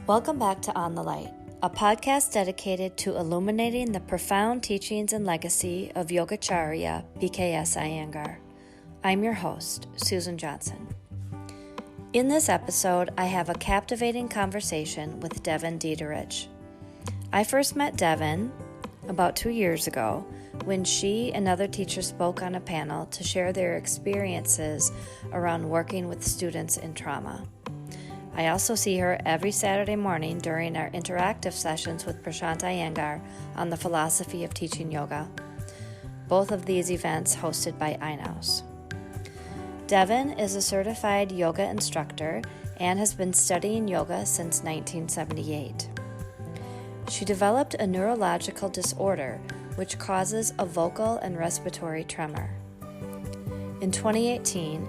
Welcome back to On the Light, a podcast dedicated to illuminating the profound teachings and legacy of Yogacharya BKS Iyengar. I'm your host, Susan Johnson. In this episode, I have a captivating conversation with Devon Dederich. I first met Devon about 2 years ago when she and other teachers spoke on a panel to share their experiences around working with students in trauma. I also see her every Saturday morning during our interactive sessions with Prashant Iyengar on the philosophy of teaching yoga. Both of these events hosted by IYNAUS. Devon is a certified yoga instructor and has been studying yoga since 1978. She developed a neurological disorder which causes a vocal and respiratory tremor. In 2018,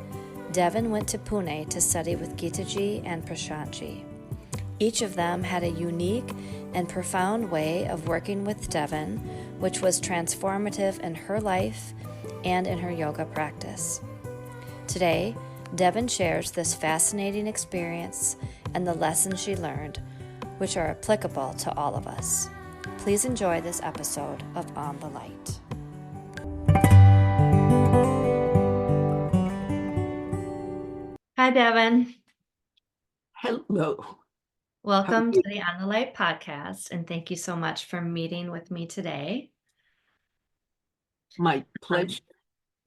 Devon went to Pune to study with Geetaji and Prashantji. Each of them had a unique and profound way of working with Devon, which was transformative in her life and in her yoga practice. Today, Devon shares this fascinating experience and the lessons she learned, which are applicable to all of us. Please enjoy this episode of On the Light. Hi, Devon. Hello. Welcome to the On the Light podcast, and thank you so much for meeting with me today. My pleasure.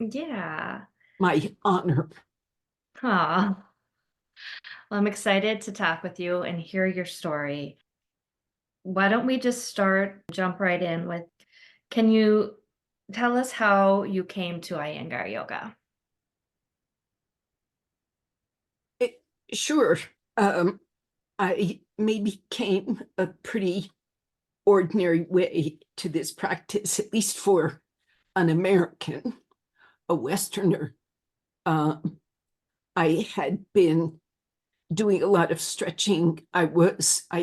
Yeah. My honor. Well, I'm excited to talk with you and hear your story. Why don't we just jump right in with, can you tell us how you came to Iyengar Yoga? Sure. I maybe came a pretty ordinary way to this practice, at least for an American, a Westerner. I had been doing a lot of stretching. I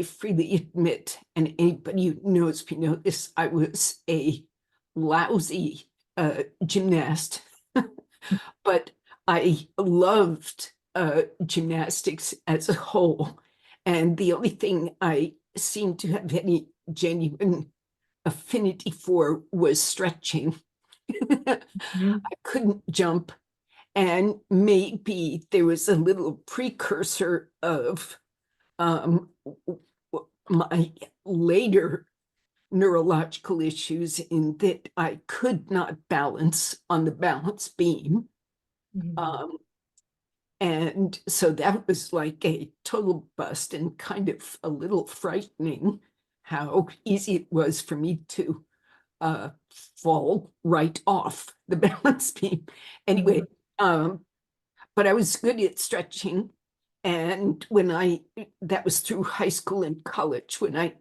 freely admit, and anybody who knows me knows this, I was a lousy gymnast, but I loved gymnastics as a whole. And the only thing I seemed to have any genuine affinity for was stretching. I couldn't jump. And maybe there was a little precursor of my later neurological issues in that I could not balance on the balance beam. And so that was like a total bust and kind of a little frightening how easy it was for me to fall right off the balance beam. Anyway, but I was good at stretching. And that was through high school and college. When I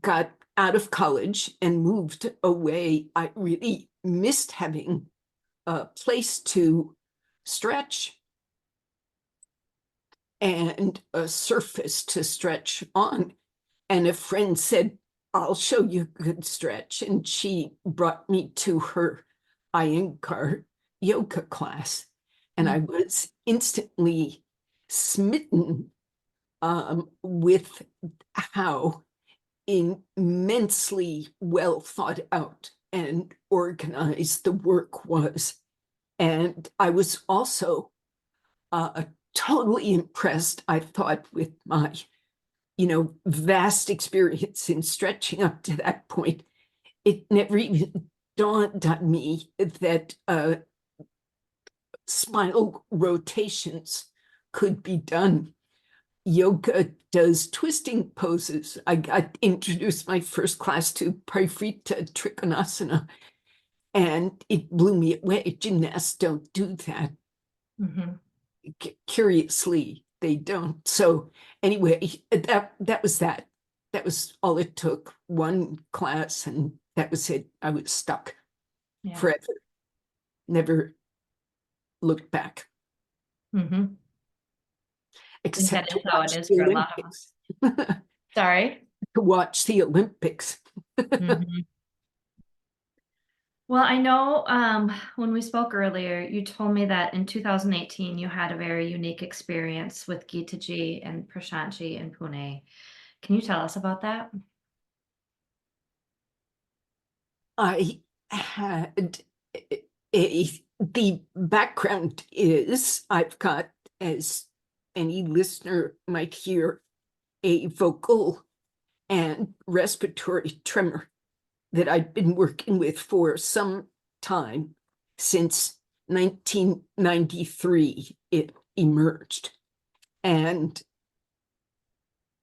got out of college and moved away, I really missed having a place to stretch and a surface to stretch on. And a friend said, I'll show you a good stretch. And she brought me to her Iyengar yoga class. And I was instantly smitten with how immensely well thought out and organized the work was. And I was also totally impressed, I thought, with my, vast experience in stretching up to that point. It never even dawned on me that spinal rotations could be done. Yoga does twisting poses. I got introduced my first class to Parifrita Trikonasana, and it blew me away. Gymnasts don't do that. Curiously, they don't. So anyway, that was that. That was all it took. One class, and that was it. I was stuck forever. Never looked back. Except to watch the Olympics. Sorry? To watch the Olympics. Well, I know when we spoke earlier, you told me that in 2018 you had a very unique experience with Geetaji and Prashantji in Pune. Can you tell us about that? I had the background is I've got, as any listener might hear, a vocal and respiratory tremor that I'd been working with for some time. Since 1993 it emerged, and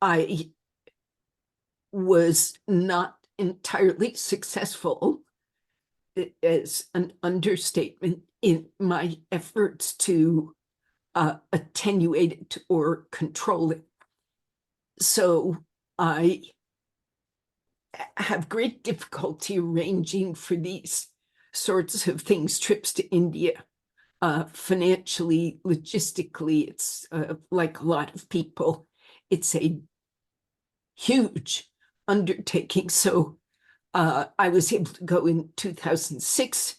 I was not entirely successful, as an understatement, in my efforts to attenuate it or control it. So I have great difficulty arranging for these sorts of things, trips to India. Financially, logistically, it's like a lot of people, it's a huge undertaking. So I was able to go in 2006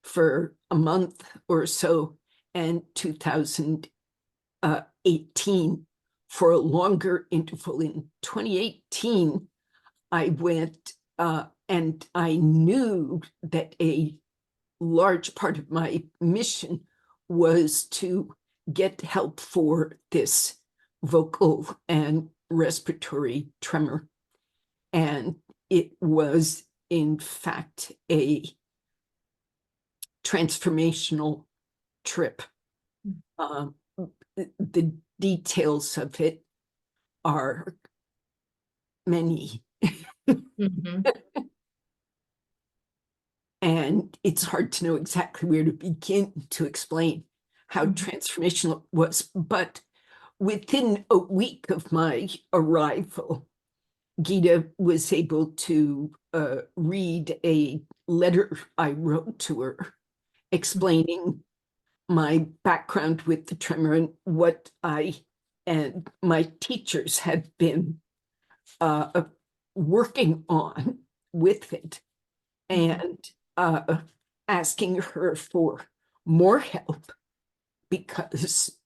for a month or so, and 2018 for a longer interval. In 2018, I went, and I knew that a large part of my mission was to get help for this vocal and respiratory tremor. And it was, in fact, a transformational trip. The details of it are many. Mm-hmm. And it's hard to know exactly where to begin to explain how transformational it was. But within a week of my arrival, Geeta was able to read a letter I wrote to her explaining my background with the tremor and what I and my teachers had been working on with it, and asking her for more help, because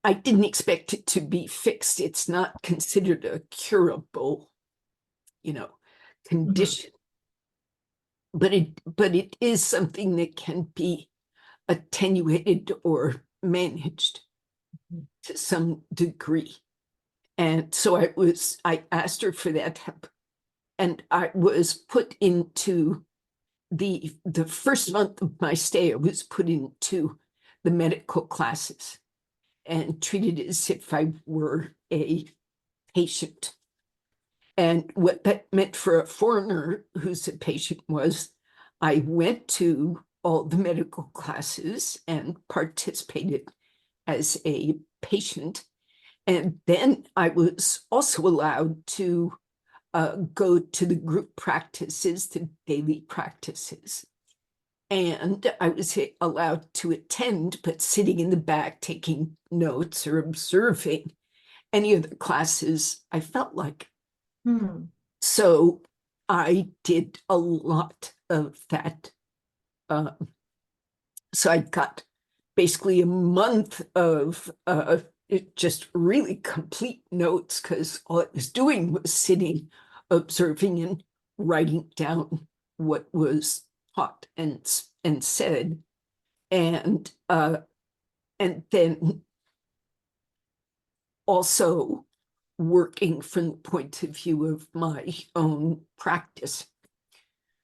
I didn't expect it to be fixed. It's not considered a curable, condition, but it is something that can be attenuated or managed to some degree. And so I asked her for that help, and I was put into the first month of my stay. I was put into the medical classes and treated as if I were a patient. And what that meant for a foreigner who's a patient was I went to all the medical classes and participated as a patient. And then I was also allowed to go to the group practices, the daily practices. And I was allowed to attend, but sitting in the back, taking notes or observing any of the classes I felt like. So I did a lot of that. So I got basically a month of just really complete notes, because all I was doing was sitting, observing, and writing down what was taught and said, and then also working from the point of view of my own practice.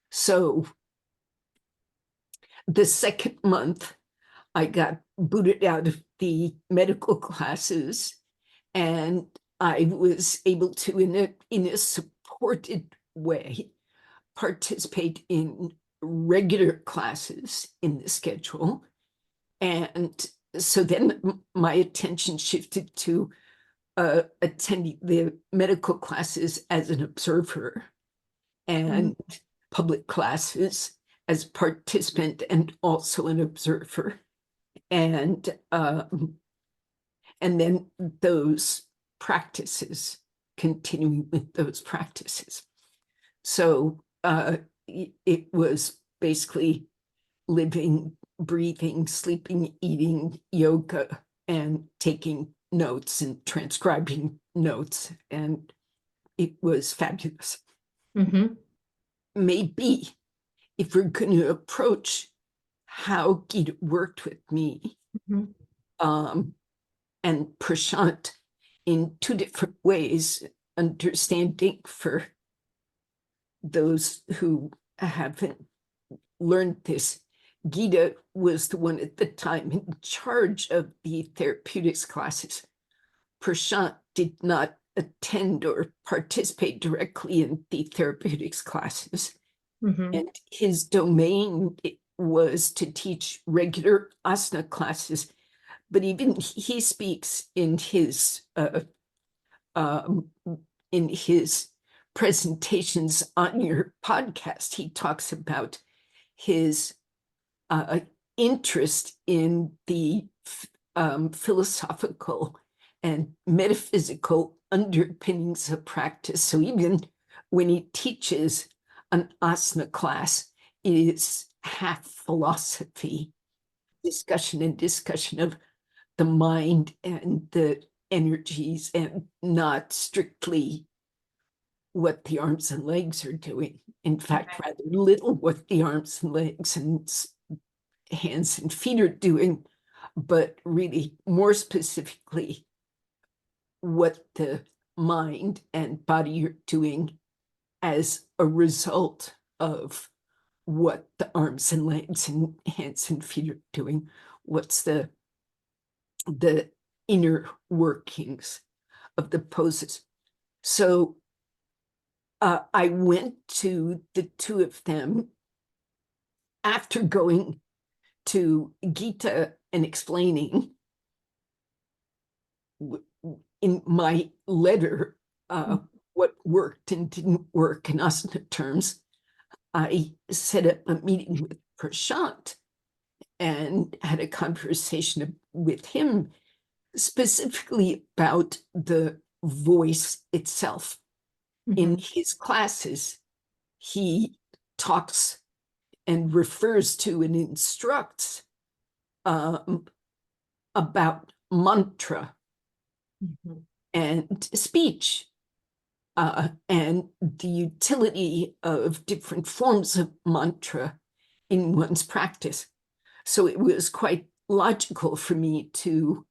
So the second month, I got booted out of the medical classes, and I was able to, in a supported way, participate in regular classes in the schedule. And so then my attention shifted to attending the medical classes as an observer, and public classes as a participant and also an observer. And then those practices, continuing with those practices. So it was basically living, breathing, sleeping, eating yoga, and taking notes and transcribing notes. And it was fabulous. Mm-hmm. Maybe if we're going to approach how Geeta worked with me and Prashant in two different ways, understanding for those who haven't learned this, Geeta was the one at the time in charge of the therapeutics classes. Prashant did not attend or participate directly in the therapeutics classes. And his domain was to teach regular asana classes. But even he speaks in his presentations on your podcast. He talks about his interest in the philosophical and metaphysical underpinnings of practice. So even when he teaches an asana class, it is half philosophy, discussion of the mind and the energies, and not strictly what the arms and legs are doing. In fact, rather little what the arms and legs and hands and feet are doing, but really more specifically what the mind and body are doing as a result of what the arms and legs and hands and feet are doing. What's the inner workings of the poses. So I went to the two of them after going to Geeta and explaining in my letter what worked and didn't work in asana terms. I set up a meeting with Prashant and had a conversation with him specifically about the voice itself. In his classes, he talks and refers to and instructs about mantra and speech and the utility of different forms of mantra in one's practice. So it was quite logical for me to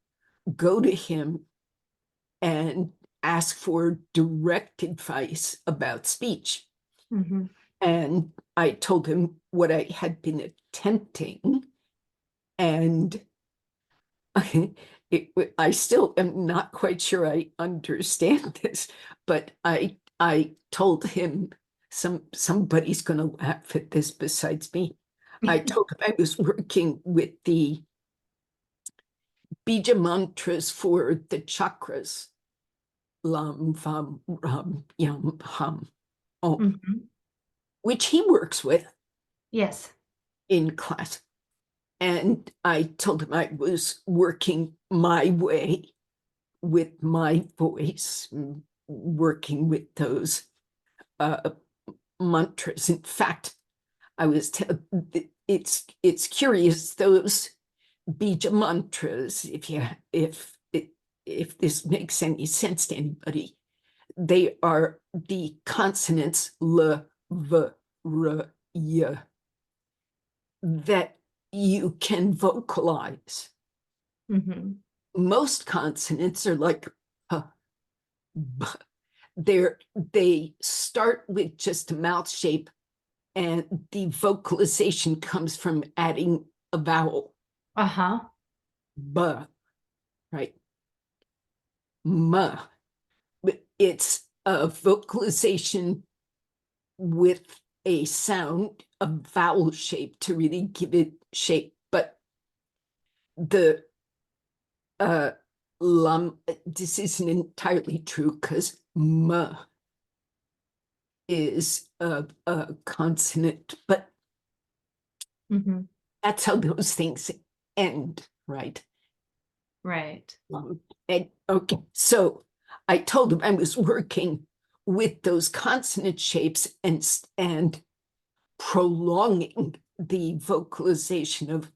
go to him and ask for direct advice about speech. And I told him what I had been attempting, and I still am not quite sure I understand this, but I told him, somebody's going to laugh at this besides me. I told him I was working with the bija mantras for the chakras, lam, vam, ram, yam, ham, om, which he works with. Yes. In class. And I told him I was working my way with my voice, working with those mantras. In fact, I was it's curious, those bija mantras, if this makes any sense to anybody, they are the consonants l, v, r, y that you can vocalize. Most consonants are like b. They start with just a mouth shape, and the vocalization comes from adding a vowel. B, right? M. But it's a vocalization with a sound, a vowel shape to really give it shape. But the this isn't entirely true, because m is a consonant, but that's how those things end, right? Right. And okay, so I told him I was working with those consonant shapes and prolonging the vocalization of,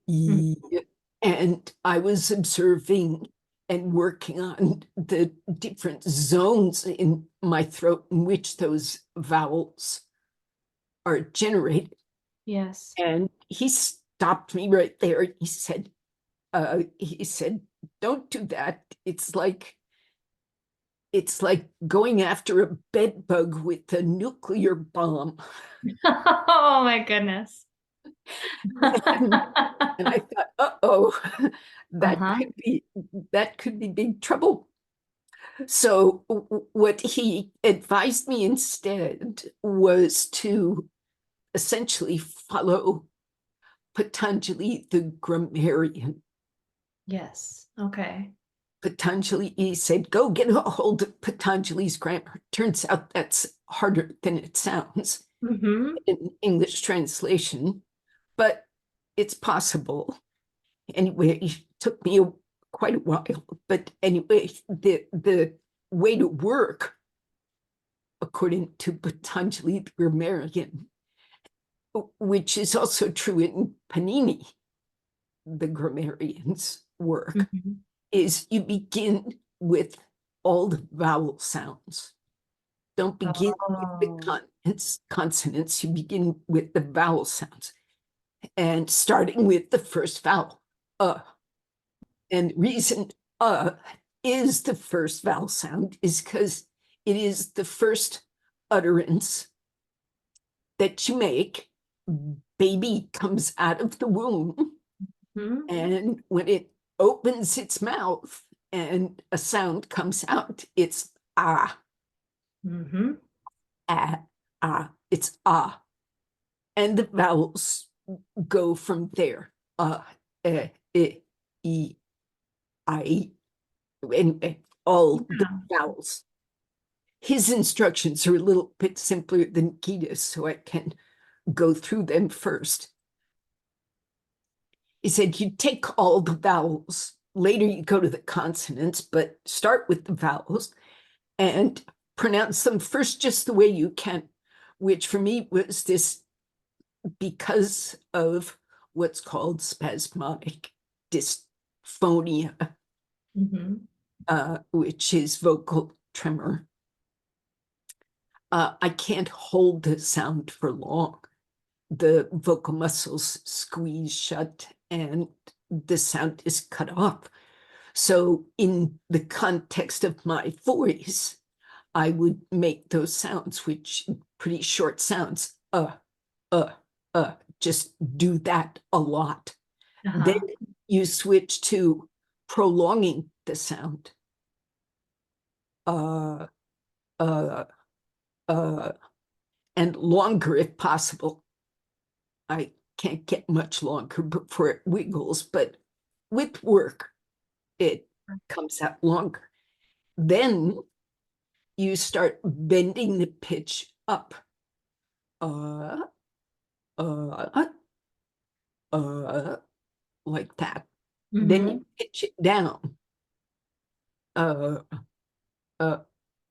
E. And I was observing and working on the different zones in my throat in which those vowels are generated. Yes. And he stopped me right there. He said, don't do that. It's like going after a bedbug with a nuclear bomb. Oh my goodness. And I thought, uh-oh, Uh-huh. that could be big trouble. So what he advised me instead was to essentially follow Patanjali, the grammarian. Yes. Okay. Patanjali, he said, go get a hold of Patanjali's grammar. Turns out that's harder than it sounds in English translation, but it's possible. Anyway, it took me quite a while, but anyway, the way to work, according to Patanjali, the grammarian, which is also true in Panini, the grammarian's work, is you begin with all the vowel sounds. Don't begin with the consonants, you begin with the vowel sounds. And starting with the first vowel, and reason is the first vowel sound is because it is the first utterance that you make. Baby comes out of the womb, and when it opens its mouth and a sound comes out, it's ah. Ah, it's ah. And the vowels go from there. I, and all the vowels. His instructions are a little bit simpler than Gita's, so I can go through them first. He said, you take all the vowels. Later, you go to the consonants, but start with the vowels and pronounce them first just the way you can, which for me was this because of what's called spasmodic dysphonia, which is vocal tremor. I can't hold the sound for long. The vocal muscles squeeze shut and the sound is cut off. So in the context of my voice, I would make those sounds, which pretty short sounds, just do that a lot. Then you switch to prolonging the sound. And longer if possible. I can't get much longer before it wiggles, but with work, it comes out longer. Then you start bending the pitch up. Like that. Then you pitch it down.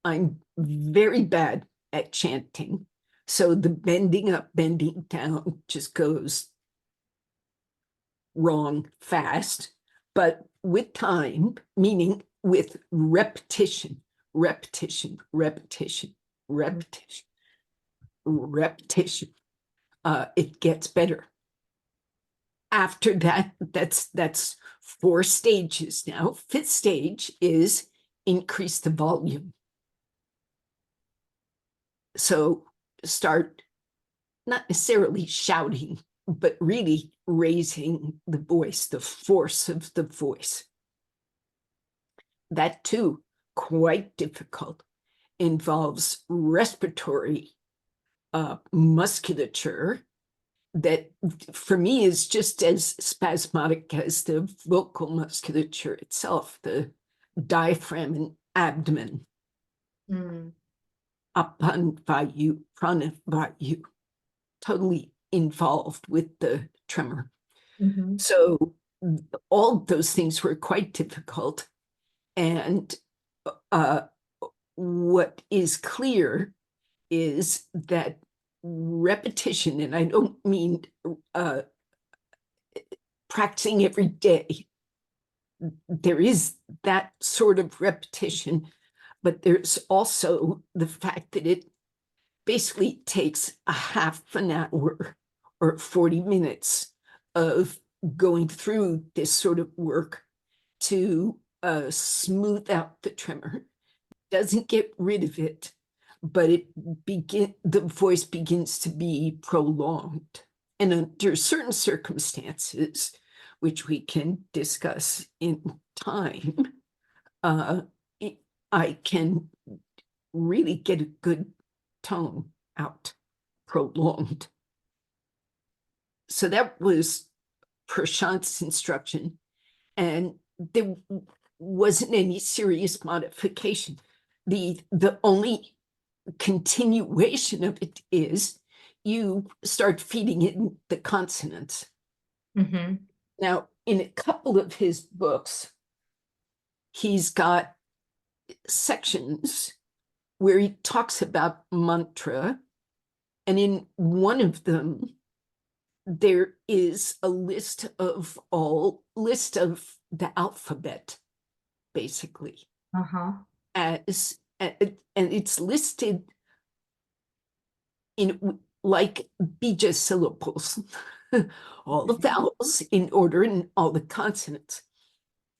I'm very bad at chanting. So the bending up, bending down just goes wrong fast. But with time, meaning with repetition, repetition, repetition, repetition, repetition, it gets better. After that, that's 4 stages now. 5th stage is increase the volume. So start not necessarily shouting, but really raising the voice, the force of the voice. That too, quite difficult, involves respiratory musculature that for me is just as spasmodic as the vocal musculature itself, the diaphragm and abdomen. Apan vayu, prana vayu, totally involved with the tremor. So all those things were quite difficult. And what is clear is that repetition, and I don't mean practicing every day. There is that sort of repetition, but there's also the fact that it basically takes a half an hour or 40 minutes of going through this sort of work to smooth out the tremor. Doesn't get rid of it, but the voice begins to be prolonged. And under certain circumstances, which we can discuss in time, I can really get a good tone out, prolonged. So that was Prashant's instruction, and there wasn't any serious modification. The only continuation of it is you start feeding it the consonants. Mm-hmm. Now, in a couple of his books, he's got sections where he talks about mantra, and in one of them, there is a list of the alphabet, basically, as and it's listed in like bija syllables, all the vowels in order and all the consonants.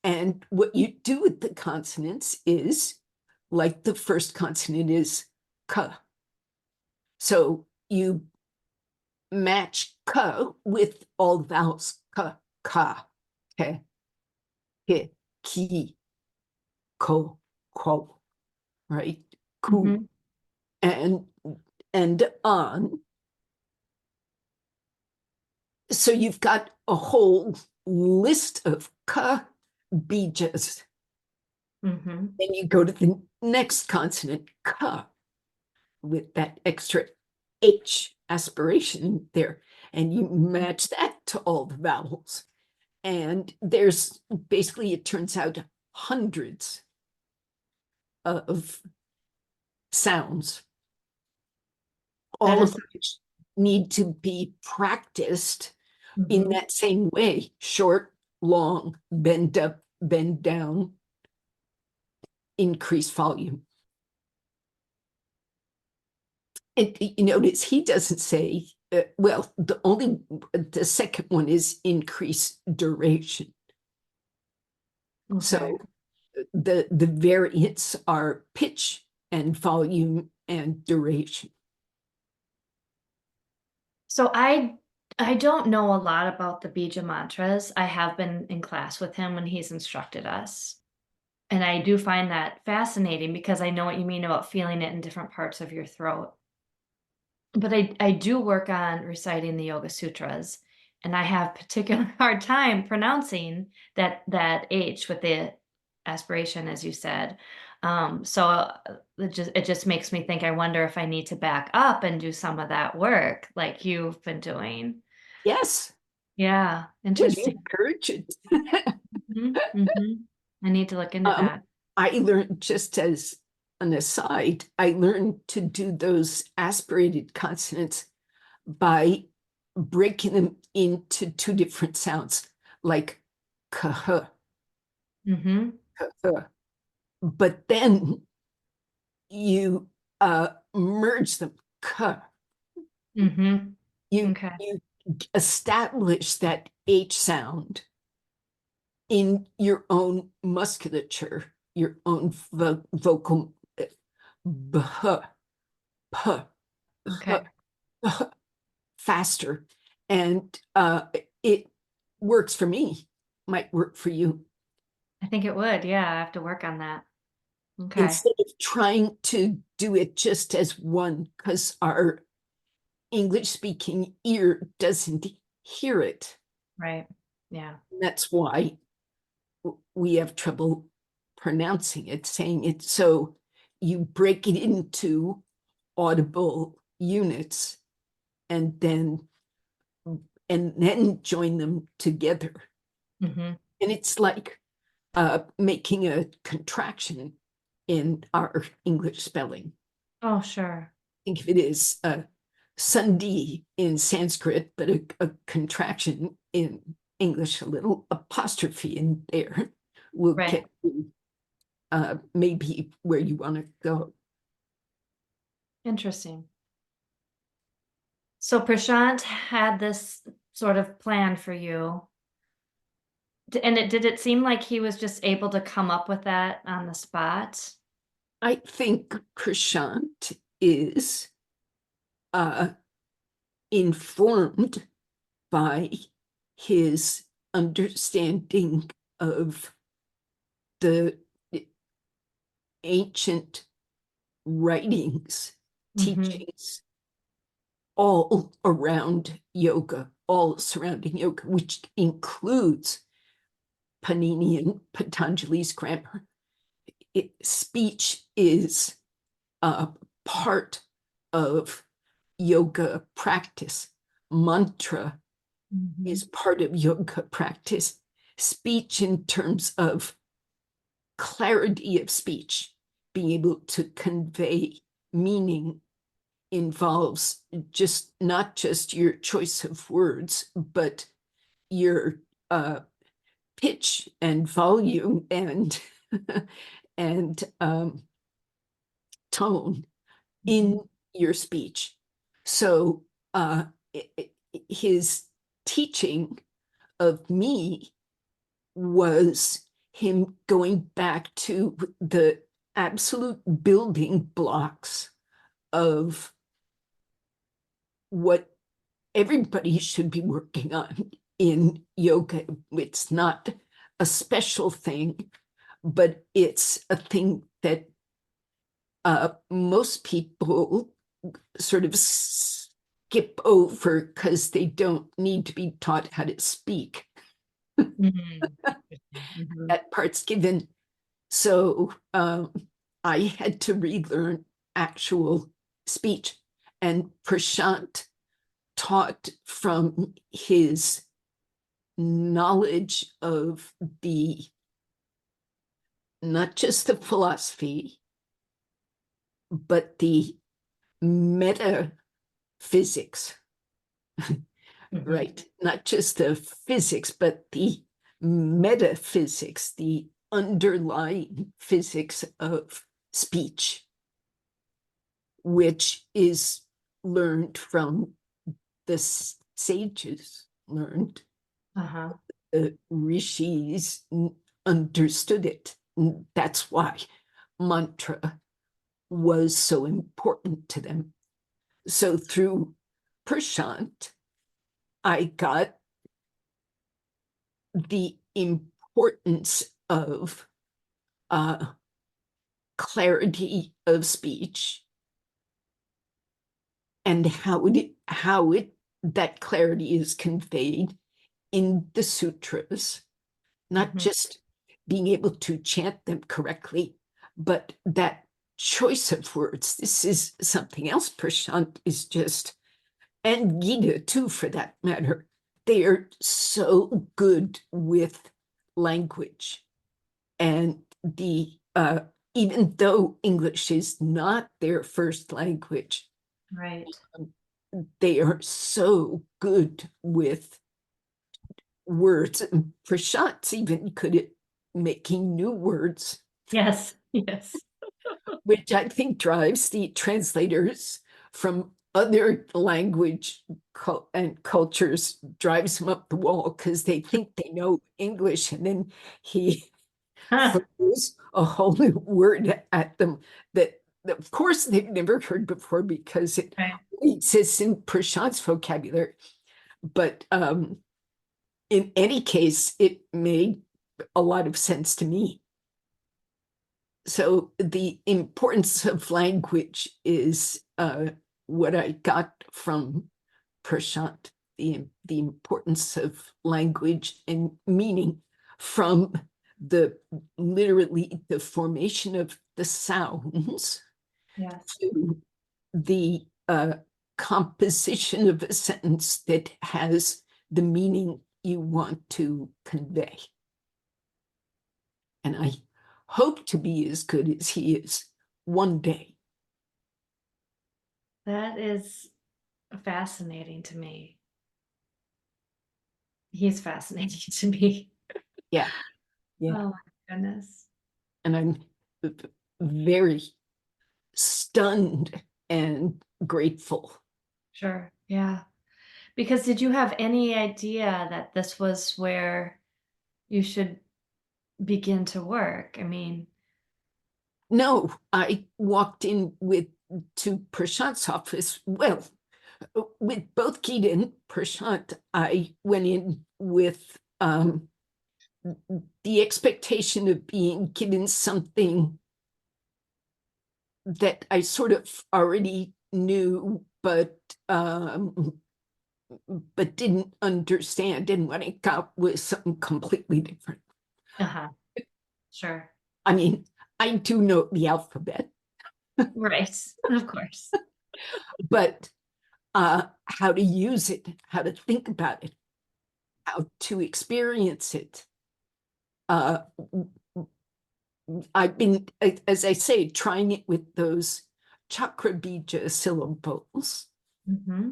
And what you do with the consonants is, like the first consonant is ka. So you match ka with all the vowels, ka, ka, ke, he, ki, ko, ko, right? Ku, and on. So you've got a whole list of ka bijas. Then you go to the next consonant, ka, with that extra H aspiration there, and you match that to all the vowels. And there's basically, it turns out, hundreds of sounds, all of which need to be practiced in that same way: short, long, bend up, bend down, increase volume. And you notice he doesn't say, well, the second one is increase duration. So the variants are pitch and volume and duration. So I don't know a lot about the bija mantras. I have been in class with him when he's instructed us. And I do find that fascinating because I know what you mean about feeling it in different parts of your throat. But I do work on reciting the Yoga Sutras, and I have particular hard time pronouncing that H with the aspiration, as you said. So it just makes me think, I wonder if I need to back up and do some of that work like you've been doing. Yes. Yeah, Would interesting. encourage it. I need to look into that. I learned, just as an aside, I learned to do those aspirated consonants by breaking them into two different sounds, like kh, but then you merge them, k. You establish that H sound in your own musculature, your own vocal, bh, p, faster, and it works for me. Might work for you. I think it would. Yeah, I have to work on that. Okay. Instead of trying to do it just as one, because our English-speaking ear doesn't hear it. Right. Yeah. That's why we have trouble pronouncing it, saying it. So you break it into audible units and then join them together. And it's like making a contraction. in our English spelling. Oh, sure. Think of it as Sandhi in Sanskrit, but a contraction in English, a little apostrophe in there will Right. get you maybe where you want to go. Interesting. So Prashant had this sort of plan for you. And did it seem like he was just able to come up with that on the spot? I think Prashant is informed by his understanding of the ancient writings, teachings, all around yoga, all surrounding yoga, which includes Panini and Patanjali's grammar. Speech is part of yoga practice. Mantra is part of yoga practice. Speech in terms of clarity of speech, being able to convey meaning, involves not just your choice of words, but your pitch and volume and and tone in your speech. So his teaching of me was him going back to the absolute building blocks of what everybody should be working on in yoga. It's not a special thing, but it's a thing that most people sort of skip over because they don't need to be taught how to speak. That part's given. So I had to relearn actual speech. And Prashant taught from his knowledge of not just the philosophy, but the metaphysics, right? Not just the physics, but the metaphysics, the underlying physics of speech, which is learned from the sages, learned. The rishis understood it. That's why mantra was so important to them. So through Prashant, I got the importance of clarity of speech and how that clarity is conveyed in the sutras, not just being able to chant them correctly, but that choice of words. This is something else Prashant is just, and Gita too, for that matter. They are so good with language. And even though English is not their first language, Right. they are so good with words. And Prashant's even good at making new words. Yes. Yes. Which I think drives the translators from other language and cultures, drives them up the wall because they think they know English, and then he throws a whole new word at them that of course they've never heard before because it exists in Prashant's vocabulary. But in any case, it made a lot of sense to me. So the importance of language is what I got from Prashant, the importance of language and meaning from literally the formation of the sounds to the composition of a sentence that has the meaning you want to convey. And I hope to be as good as he is one day. That is fascinating to me. He's fascinating to me. Yeah. Yeah. Oh my goodness. And I'm very stunned and grateful. Sure. Yeah. Because did you have any idea that this was where you should begin to work? I mean, No, I walked in to Prashant's office. Well, with both Geeta and Prashant, I went in with the expectation of being given something that I sort of already knew, but didn't understand. And what I got was something completely different. uh-huh. Sure. I mean, I do know the alphabet, Right. Of course. but how to use it, how to think about it, how to experience it. I've been, as I say, trying it with those chakra bija syllables. Mm-hmm.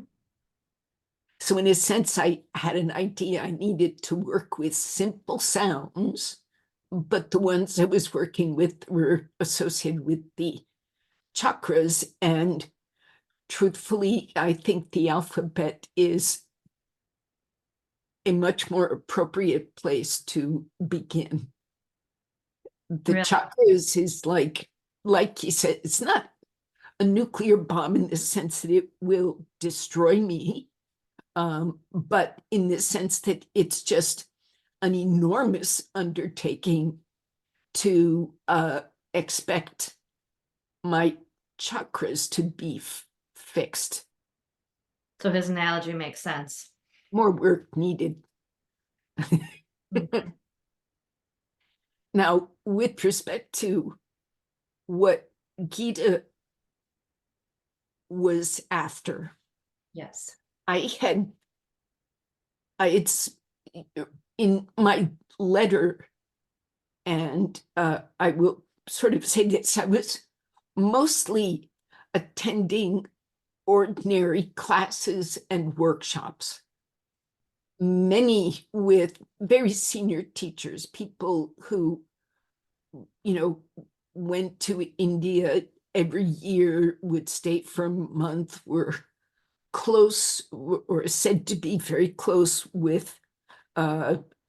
So in a sense, I had an idea I needed to work with simple sounds, but the ones I was working with were associated with the chakras. And truthfully, I think the alphabet is a much more appropriate place to begin. The Really? chakras is like you said, it's not a nuclear bomb in the sense that it will destroy me, but in the sense that it's just an enormous undertaking to expect my chakras to be fixed. So his analogy makes sense. More work needed. Mhm. Now, with respect to what Geeta was after, Yes. I had it's in my letter, and I will sort of say this, I was mostly attending ordinary classes and workshops, many with very senior teachers, people who, went to India every year, would stay for a month, were close or said to be very close with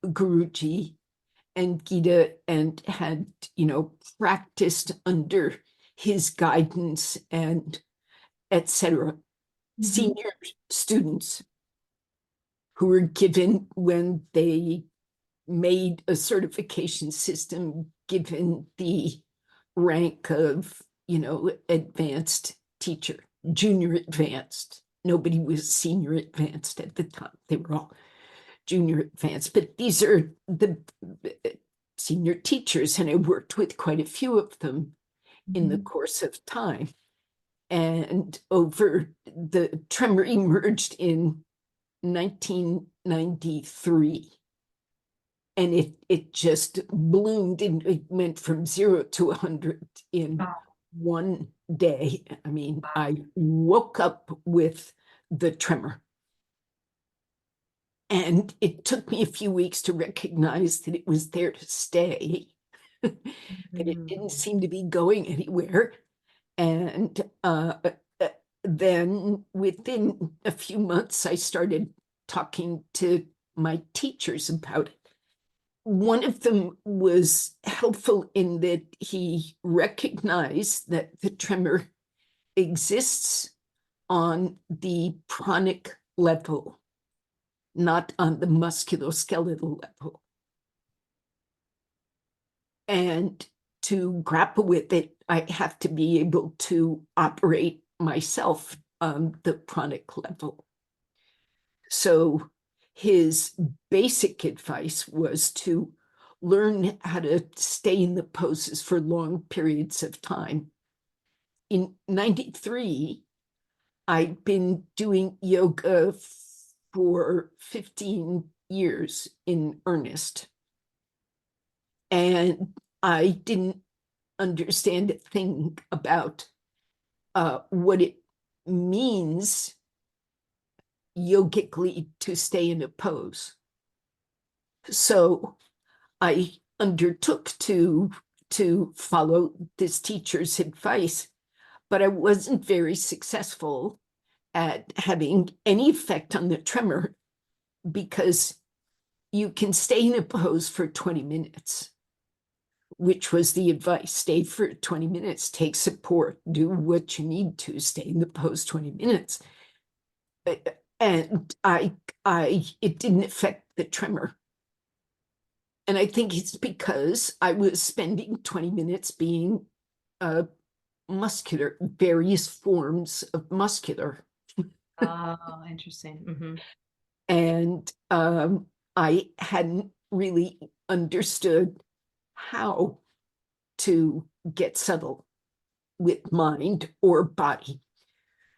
Guruji and Geeta, and had, practiced under his guidance and etc. Mm-hmm. Senior students who were given, when they made a certification system, given the rank of, advanced teacher, junior advanced. Nobody was senior advanced at the time. They were all junior advanced, but these are the senior teachers, and I worked with quite a few of them in the course of time. And the tremor emerged in 1993, and it just bloomed, and it went from 0 to 100 in Oh, one day. I mean, I woke up with the tremor, and it took me a few weeks to recognize that it was there to stay, that it didn't seem to be going anywhere. And then within a few months, I started talking to my teachers about it. One of them was helpful in that he recognized that the tremor exists on the pranic level, not on the musculoskeletal level. And to grapple with it, I have to be able to operate myself on the pranic level. So his basic advice was to learn how to stay in the poses for long periods of time. In 93, I'd been doing yoga for 15 years in earnest. And I didn't understand a thing about what it means yogically to stay in a pose. So I undertook to follow this teacher's advice, but I wasn't very successful at having any effect on the tremor, because you can stay in a pose for 20 minutes, which was the advice. Stay for 20 minutes, take support, do what you need to, stay in the pose 20 minutes. And it didn't affect the tremor. And I think it's because I was spending 20 minutes being muscular, various forms of muscular. Oh, interesting. And I hadn't really understood how to get subtle with mind or body.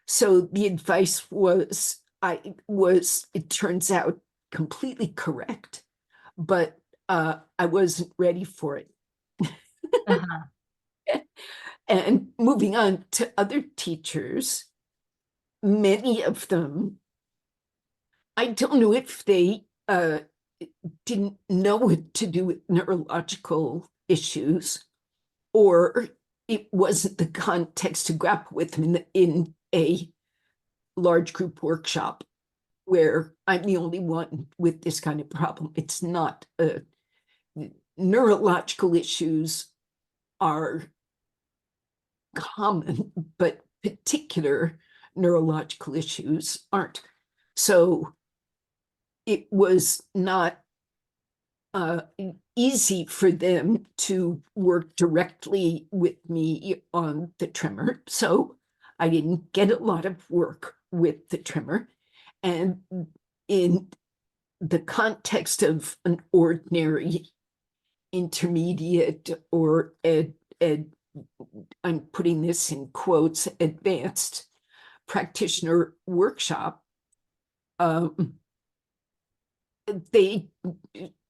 So the advice was, it turns out, completely correct, but I wasn't ready for it. Uh-huh. And moving on to other teachers, many of them, I don't know if they didn't know what to do with neurological issues, or it wasn't the context to grapple with them in a large group workshop where I'm the only one with this kind of problem. It's not neurological issues are common, but particular neurological issues aren't. So it was not easy for them to work directly with me on the tremor. So I didn't get a lot of work with the tremor. And in the context of an ordinary, intermediate, or I'm putting this in quotes, advanced practitioner workshop, they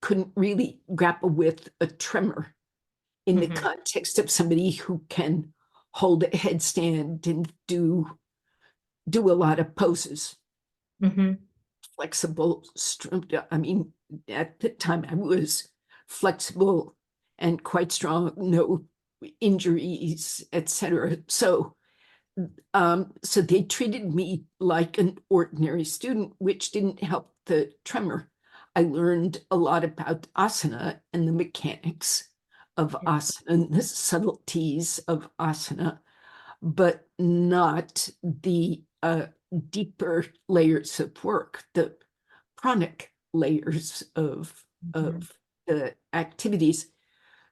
couldn't really grapple with a tremor in the context of somebody who can hold a headstand and do a lot of poses. Flexible, I mean, at the time I was flexible and quite strong, no injuries, etc. So they treated me like an ordinary student, which didn't help the tremor. I learned a lot about asana and the mechanics of asana and the subtleties of asana, but not the deeper layers of work, the chronic layers of the activities.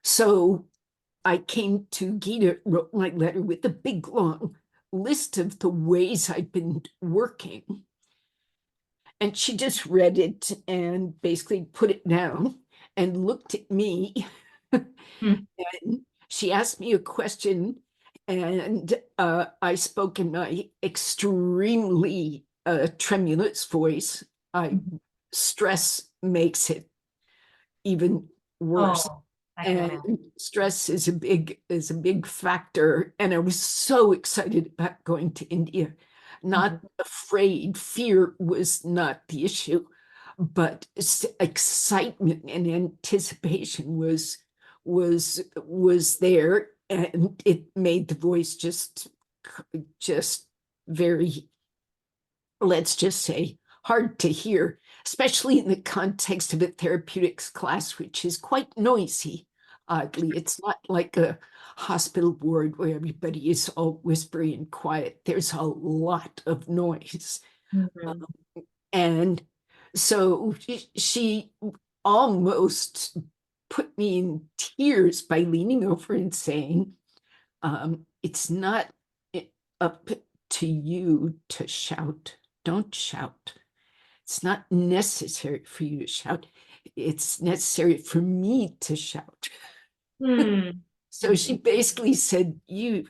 So I came to Geeta, wrote my letter with a big long list of the ways I'd been working. And she just read it and basically put it down and looked at me. And she asked me a question, and I spoke in my extremely tremulous voice. Stress makes it even worse. Oh, And stress is a big factor. And I was so excited about going to India, not afraid. Fear was not the issue, but excitement and anticipation was there, and it made the voice just very, let's just say, hard to hear, especially in the context of a therapeutics class, which is quite noisy. Oddly, it's not like a hospital ward where everybody is all whispery and quiet. There's a lot of noise. And so she almost put me in tears by leaning over and saying, it's not up to you to shout. Don't shout. It's not necessary for you to shout. It's necessary for me to shout. So she basically said, you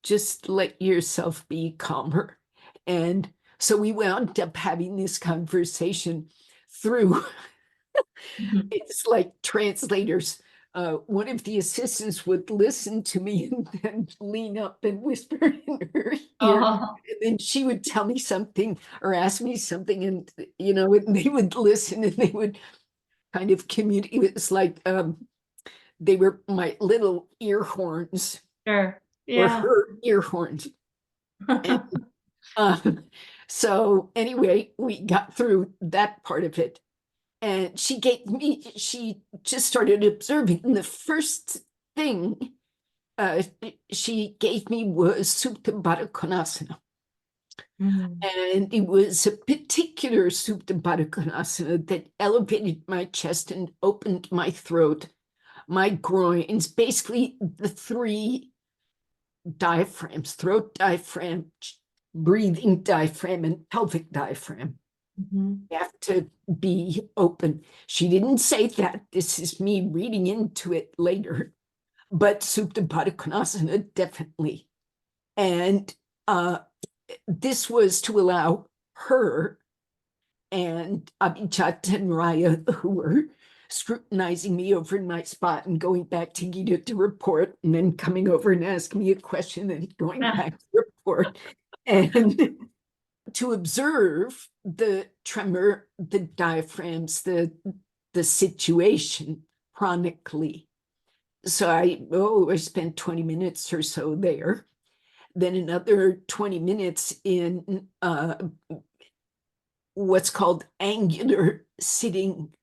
just let yourself be calmer. And so we wound up having this conversation through, it's like translators one of the assistants would listen to me and then lean up and whisper in her ear. Oh. And then she would tell me something or ask me something, and and they would listen and they would kind of communicate. It was like they were my little ear horns. Sure. Or Yeah. her ear horns. And, so anyway, we got through that part of it. And she just started observing. And the first thing she gave me was Supta Baddha Konasana. And it was a particular Supta Baddha Konasana that elevated my chest and opened my throat, my groins, basically the three diaphragms: throat diaphragm, breathing diaphragm, and pelvic diaphragm. You have to be open. She didn't say that. This is me reading into it later. But Supta Baddha Konasana, definitely. And this was to allow her and Abhijat and Raya, who were scrutinizing me over in my spot and going back to Geeta to report, and then coming over and asking me a question and going back to report, and to observe the tremor, the diaphragms, the situation chronically. So I spent 20 minutes or so there. Then another 20 minutes in what's called angular sitting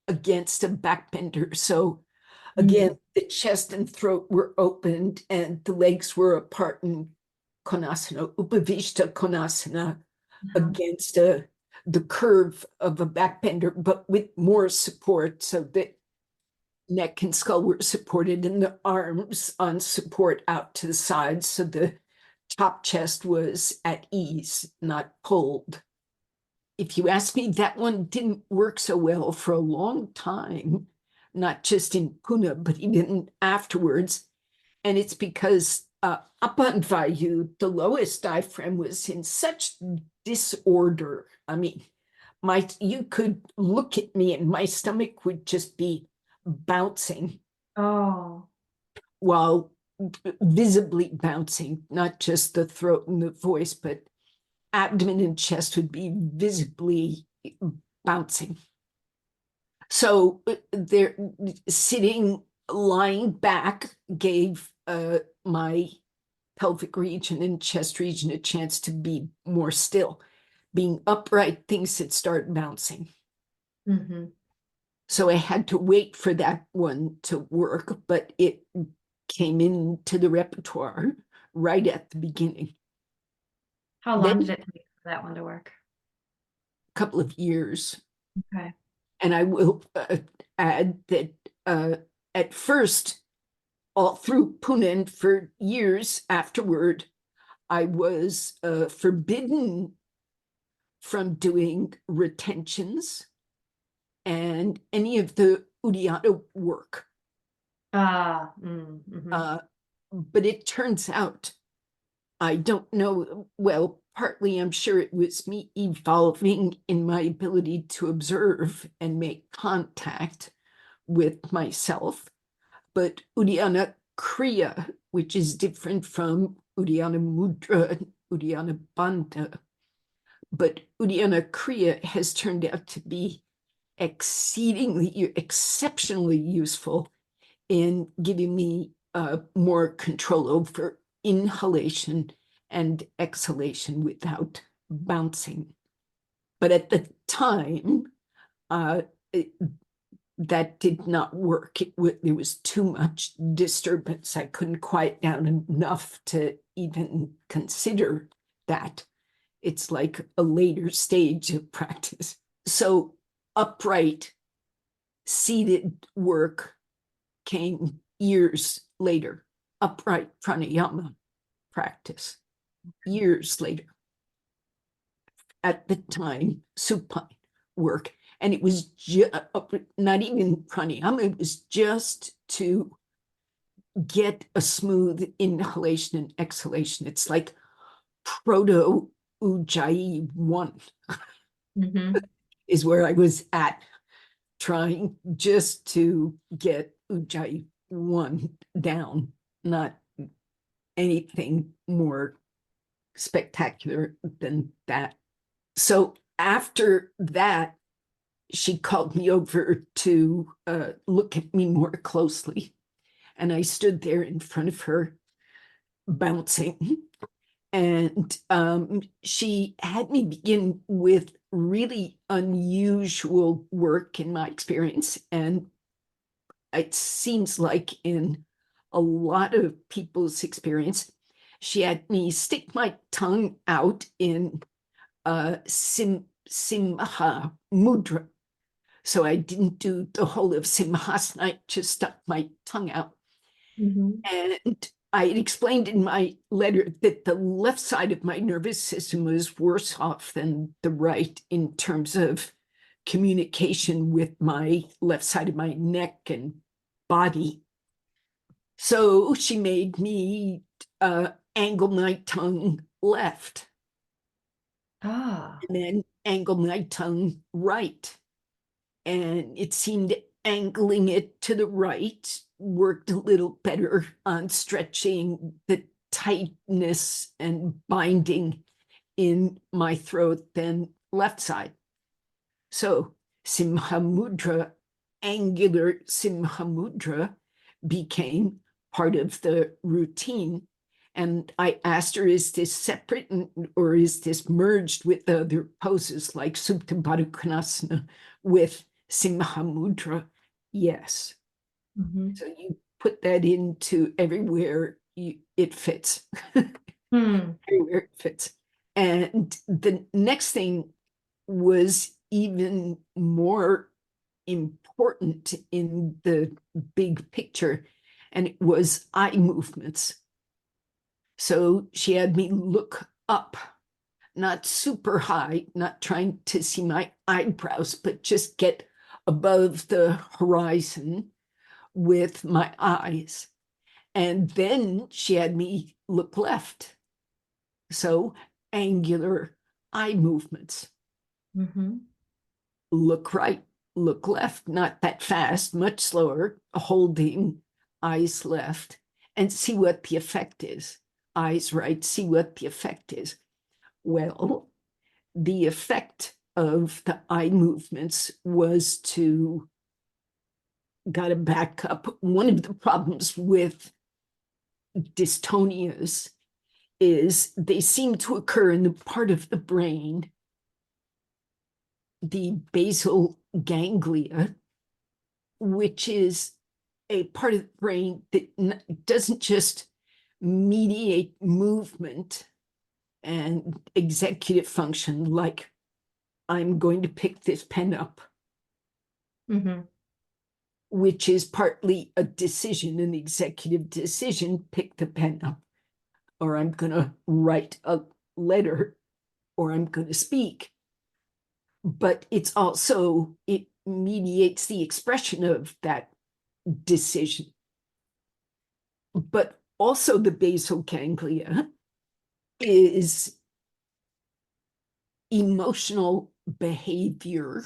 against a backbender. So again, the chest and throat were opened and the legs were apart in Konasana, Upavishta Konasana, against the curve of a backbender, but with more support, so that neck and skull were supported and the arms on support out to the sides, so the top chest was at ease, not pulled. If you ask me, that one didn't work so well for a long time, not just in Pune, but even afterwards. And it's because Apanvayu, the lowest diaphragm, was in such disorder. I mean, you could look at me and my stomach would just be bouncing. Oh. While visibly bouncing, not just the throat and the voice, but abdomen and chest would be visibly bouncing. So they're sitting, lying back gave my pelvic region and chest region a chance to be more still. Being upright, things had started bouncing. So I had to wait for that one to work, but it came into the repertoire right at the beginning. How long did it take for that one to work? A couple of years. Okay. And I will add that at first, all through Pune and for years afterward, I was forbidden from doing retentions and any of the Uddiyana work. But it turns out, I don't know, well, partly I'm sure it was me evolving in my ability to observe and make contact with myself. But Uddiyana Kriya, which is different from Uddiyana Mudra, Uddiyana Bandha, but Uddiyana Kriya has turned out to be exceptionally useful in giving me more control over inhalation and exhalation without bouncing. But at the time, that did not work. There was too much disturbance. I couldn't quiet down enough to even consider that. It's like a later stage of practice. So upright, seated work came years later. Upright pranayama practice years later. At the time, supine work. And it was not even pranayama, it was just to get a smooth inhalation and exhalation. It's like proto Ujjayi 1 is where I was at, trying just to get Ujjayi 1 down, not anything more spectacular than that. So after that, she called me over to look at me more closely. And I stood there in front of her, bouncing. And she had me begin with really unusual work in my experience. And it seems like in a lot of people's experience, she had me stick my tongue out in Simha Mudra. So I didn't do the whole of Simhasana, I just stuck my tongue out. And I had explained in my letter that the left side of my nervous system was worse off than the right in terms of communication with my left side of my neck and body. So she made me angle my tongue left. Ah. And then angle my tongue right. And it seemed angling it to the right worked a little better on stretching the tightness and binding in my throat than left side. So Simhamudra, angular Simhamudra, became part of the routine. And I asked her, is this separate or is this merged with the other poses like Supta Baddha Konasana with Simhamudra? Yes. So you put that into everywhere it fits. Everywhere it fits. And the next thing was even more important in the big picture, and it was eye movements. So she had me look up, not super high, not trying to see my eyebrows, but just get above the horizon with my eyes. And then she had me look left. So angular eye movements. Look right, look left, not that fast, much slower, holding eyes left, and see what the effect is. Eyes right, see what the effect is. Well, the effect of the eye movements was to, gotta back up, one of the problems with dystonias is they seem to occur in the part of the brain, the basal ganglia, which is a part of the brain that doesn't just mediate movement and executive function, like I'm going to pick this pen up, which is partly a decision, an executive decision, pick the pen up, or I'm going to write a letter, or I'm going to speak. But it's also, it mediates the expression of that decision. But also the basal ganglia is emotional behavior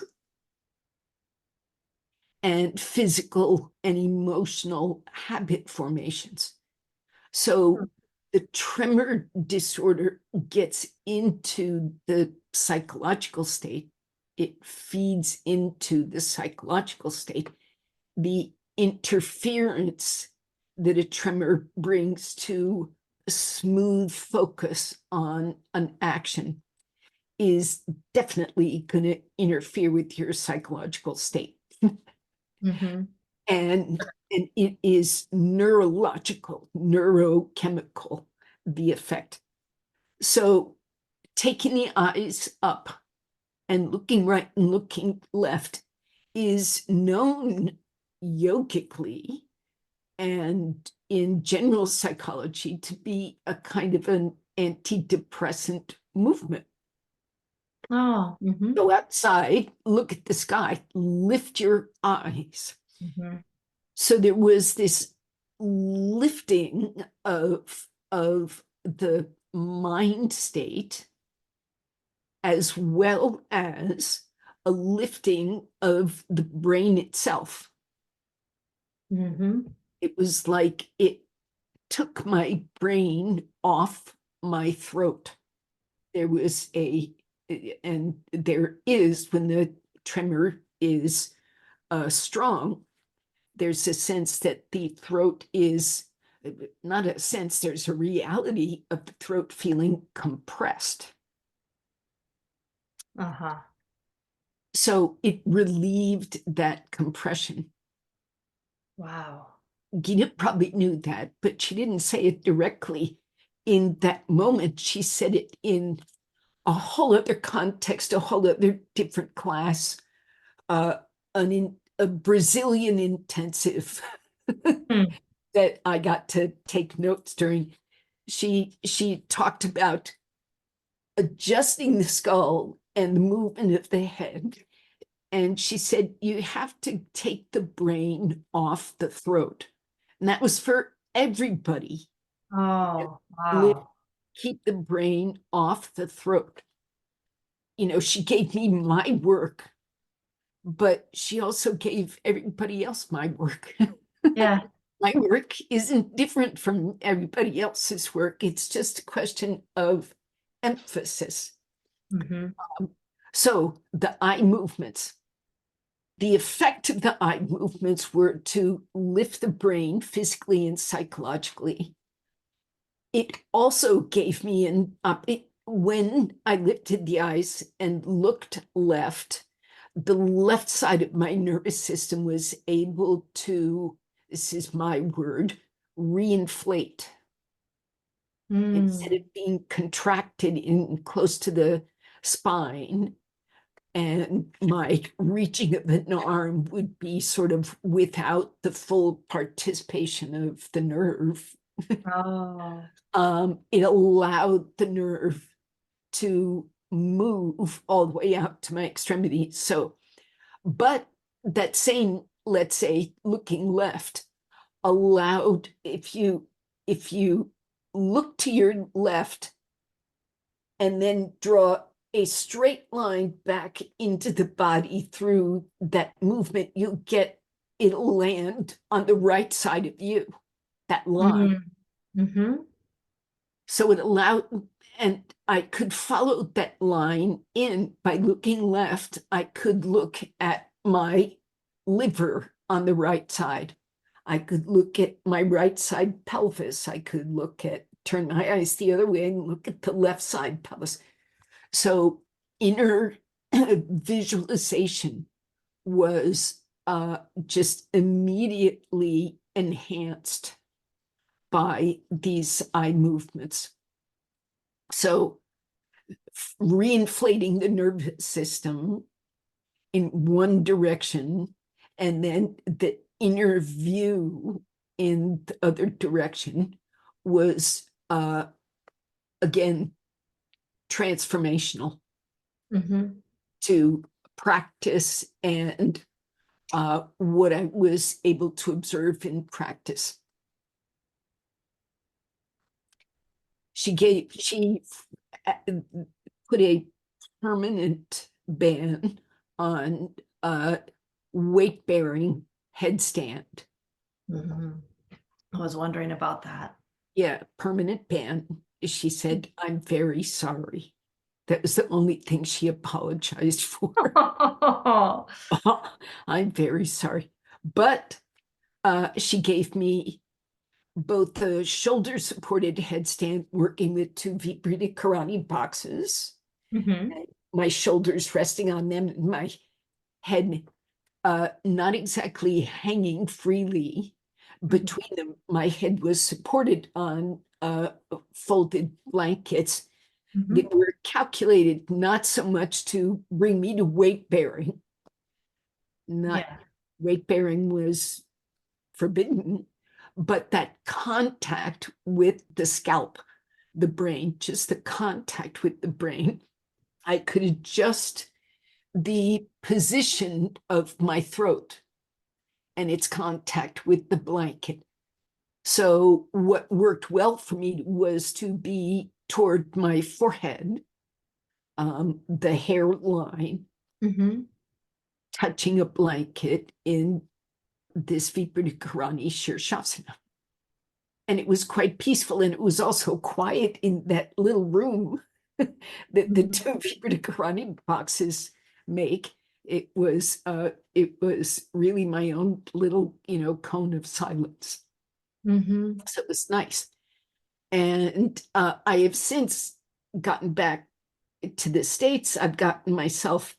and physical and emotional habit formations. So the tremor disorder gets into the psychological state. It feeds into the psychological state. The interference that a tremor brings to smooth focus on an action is definitely going to interfere with your psychological state. And it is neurological, neurochemical, the effect. So taking the eyes up and looking right and looking left is known yogically and in general psychology to be a kind of an antidepressant movement. Go outside, look at the sky, lift your eyes. So there was this lifting of the mind state, as well as a lifting of the brain itself. Mm-hmm. It was like it took my brain off my throat. There was and there is, when the tremor is strong, there's a sense that the throat is, not a sense, there's a reality of the throat feeling compressed. Uh-huh. So it relieved that compression. Wow. Gina probably knew that, but she didn't say it directly in that moment. She said it in a whole other context, a whole other different class, a Brazilian intensive Hmm. that I got to take notes during. She talked about adjusting the skull and the movement of the head. And she said, you have to take the brain off the throat. And that was for everybody. Oh, wow. Keep the brain off the throat. You know, she gave me my work, but she also gave everybody else my work. Yeah. My work isn't different from everybody else's work. It's just a question of emphasis. Mm-hmm. So the eye movements, the effect of the eye movements were to lift the brain physically and psychologically. It also gave me when I lifted the eyes and looked left, the left side of my nervous system was able to, this is my word, reinflate. Instead Mm. of being contracted in close to the spine, and my reaching of an arm would be sort of without the full participation of the nerve. Oh. It allowed the nerve to move all the way out to my extremity. So, but that same, let's say, looking left allowed, if you look to your left and then draw a straight line back into the body through that movement, you'll get, it'll land on the right side of you, that line. Mm-hmm. So it allowed, and I could follow that line in by looking left. I could look at my liver on the right side. I could look at my right side pelvis. I could turn my eyes the other way and look at the left side pelvis. So inner visualization was just immediately enhanced by these eye movements. So reinflating the nervous system in one direction, and then the inner view in the other direction was, again, transformational Mm-hmm. to practice and what I was able to observe in practice. She put a permanent ban on weight-bearing headstand. Mm-hmm. I was wondering about that. Yeah, permanent ban. She said, I'm very sorry. That was the only thing she apologized for. I'm very sorry. But she gave me both the shoulder-supported headstand working with two vibrated karate boxes, Mm-hmm. my shoulders resting on them, and my head not exactly hanging freely between them. My head was supported on folded blankets Mm-hmm. that were calculated not so much to bring me to weight bearing. Not Yeah. weight bearing was forbidden, but that contact with the scalp, the brain, just the contact with the brain, I could adjust the position of my throat and its contact with the blanket. So what worked well for me was to be toward my forehead, the hairline, Mm-hmm. touching a blanket in this Viparita Shirshasana. And it was quite peaceful, and it was also quiet in that little room that the two Viparita boxes make. It was really my own little, cone of silence. So it was nice. And I have since gotten back to the States. I've gotten myself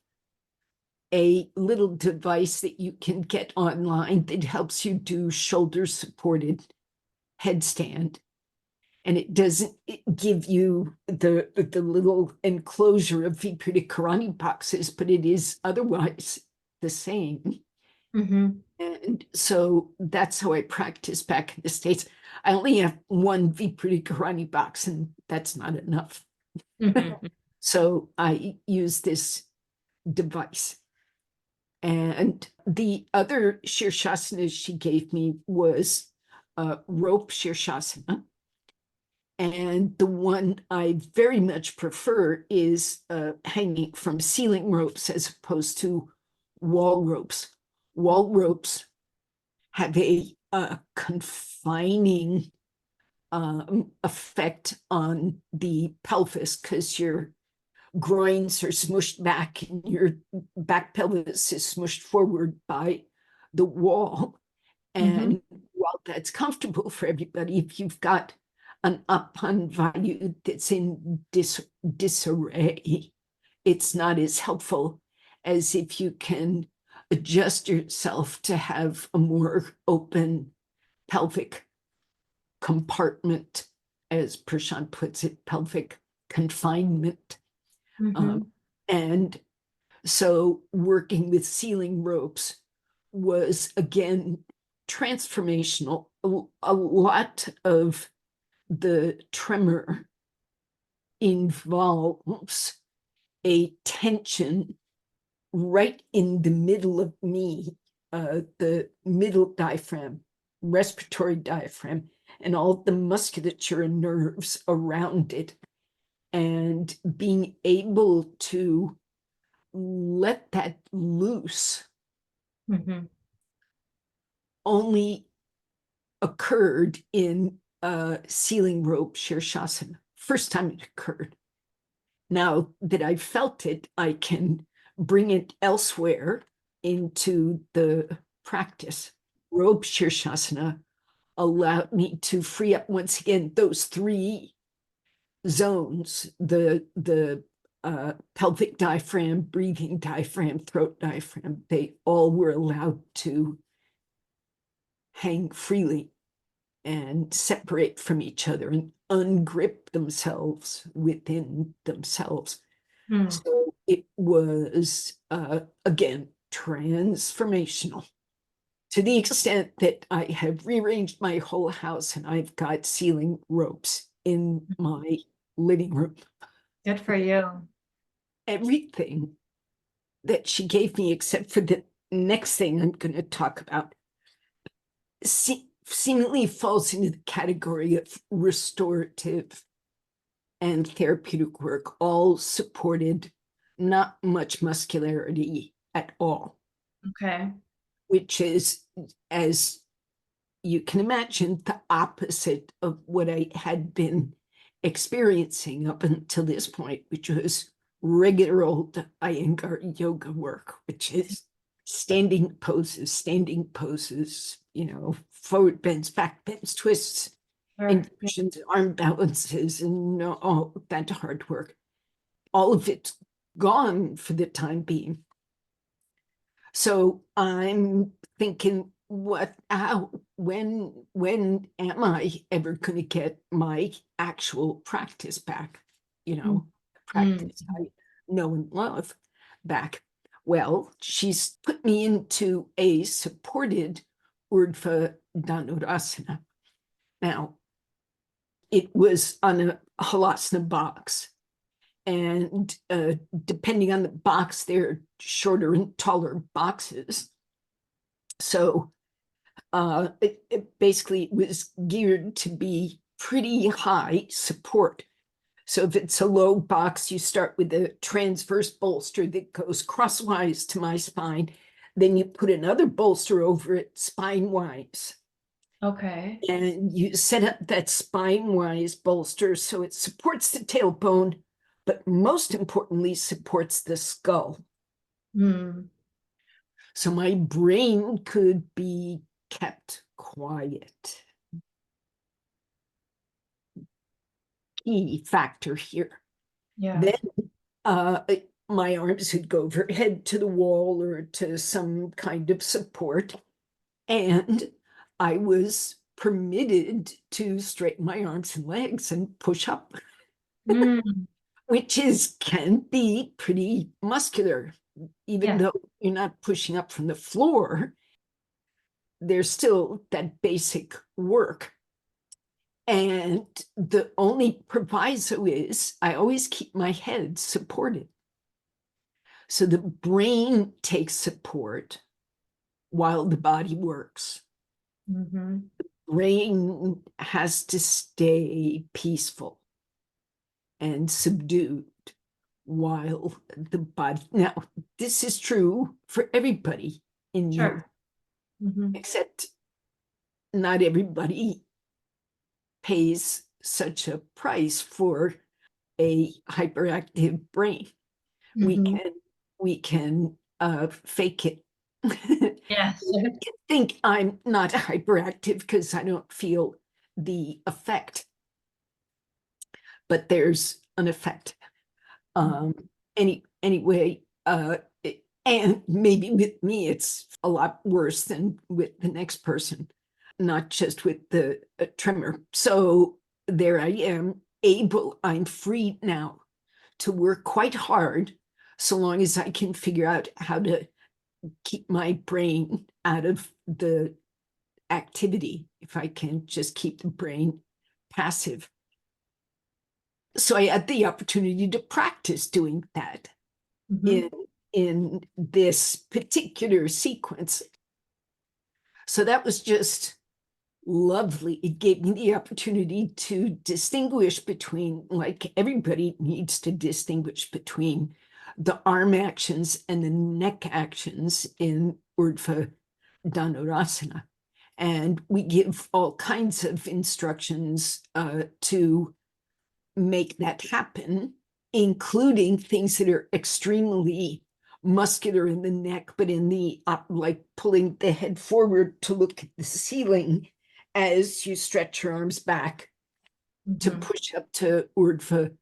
a little device that you can get online that helps you do shoulder supported headstand. And it doesn't give you the little enclosure of Viparita boxes, but it is otherwise the same. And so that's how I practice back in the States. I only have one Viparita box, and that's not enough. So I use this device. And the other Shirshasana she gave me was rope Shirshasana. And the one I very much prefer is hanging from ceiling ropes as opposed to wall ropes. Wall ropes have a confining effect on the pelvis because your groins are smushed back and your back pelvis is smushed forward by the wall. And while that's comfortable for everybody, if you've got an upon value that's in disarray, it's not as helpful as if you can adjust yourself to have a more open pelvic compartment, as Prashant puts it, pelvic confinement. And so working with ceiling ropes was, again, transformational. A lot of the tremor involves a tension right in the middle of me, the middle diaphragm, respiratory diaphragm, and all the musculature and nerves around it. And being able to let that loose only occurred in ceiling rope Shirshasana. First time it occurred. Now that I've felt it, I can bring it elsewhere into the practice. Rope Shirshasana allowed me to free up once again those three zones, the pelvic diaphragm, breathing diaphragm, throat diaphragm. They all were allowed to hang freely and separate from each other and ungrip themselves within themselves. So it was, again, transformational to the extent that I have rearranged my whole house and I've got ceiling ropes in my living room. Good for you. Everything that she gave me, except for the next thing I'm going to talk about, seemingly falls into the category of restorative and therapeutic work, all supported, not much muscularity at all. Okay. Which is, as you can imagine, the opposite of what I had been experiencing up until this point, which was regular old Iyengar yoga work, which is standing poses, forward bends, back bends, twists, inversions, arm balances, and all that hard work. All of it's gone for the time being. So I'm thinking, when am I ever going to get my actual practice back? Practice I know and love back. Well, she's put me into a supported Urdhva Dhanurasana. Now, it was on a halasana box. And depending on the box, they're shorter and taller boxes. So it basically was geared to be pretty high support. So if it's a low box, you start with a transverse bolster that goes crosswise to my spine. Then you put another bolster over it spine-wise. Okay. And you set up that spine-wise bolster so it supports the tailbone, but most importantly, supports the skull. Mm. So my brain could be kept quiet. Key factor here. Yeah. Then my arms would go overhead to the wall or to some kind of support. And I was permitted to straighten my arms and legs and push up, Mm. which can be pretty muscular. Even Yes. though you're not pushing up from the floor, there's still that basic work. And the only proviso is I always keep my head supported. So the brain takes support while the body works. Mm-hmm. Brain has to stay peaceful and subdued while the body. Now, this is true for everybody in yoga, Sure. Mm-hmm. except not everybody pays such a price for a hyperactive brain. Mm-hmm. We can fake it. Yes. I think I'm not hyperactive because I don't feel the effect, but there's an effect. Anyway, and maybe with me it's a lot worse than with the next person, not just with the tremor. So there I am, I'm free now to work quite hard, so long as I can figure out how to keep my brain out of the activity, if I can just keep the brain passive. So I had the opportunity to practice doing that Mm-hmm. in this particular sequence. So that was just lovely. It gave me the opportunity to distinguish between, like everybody needs to distinguish between the arm actions and the neck actions in Urdhva Dhanurasana. And we give all kinds of instructions to make that happen, including things that are extremely muscular in the neck, but in the like pulling the head forward to look at the ceiling as you stretch your arms back to Mm-hmm. push up to Urdhva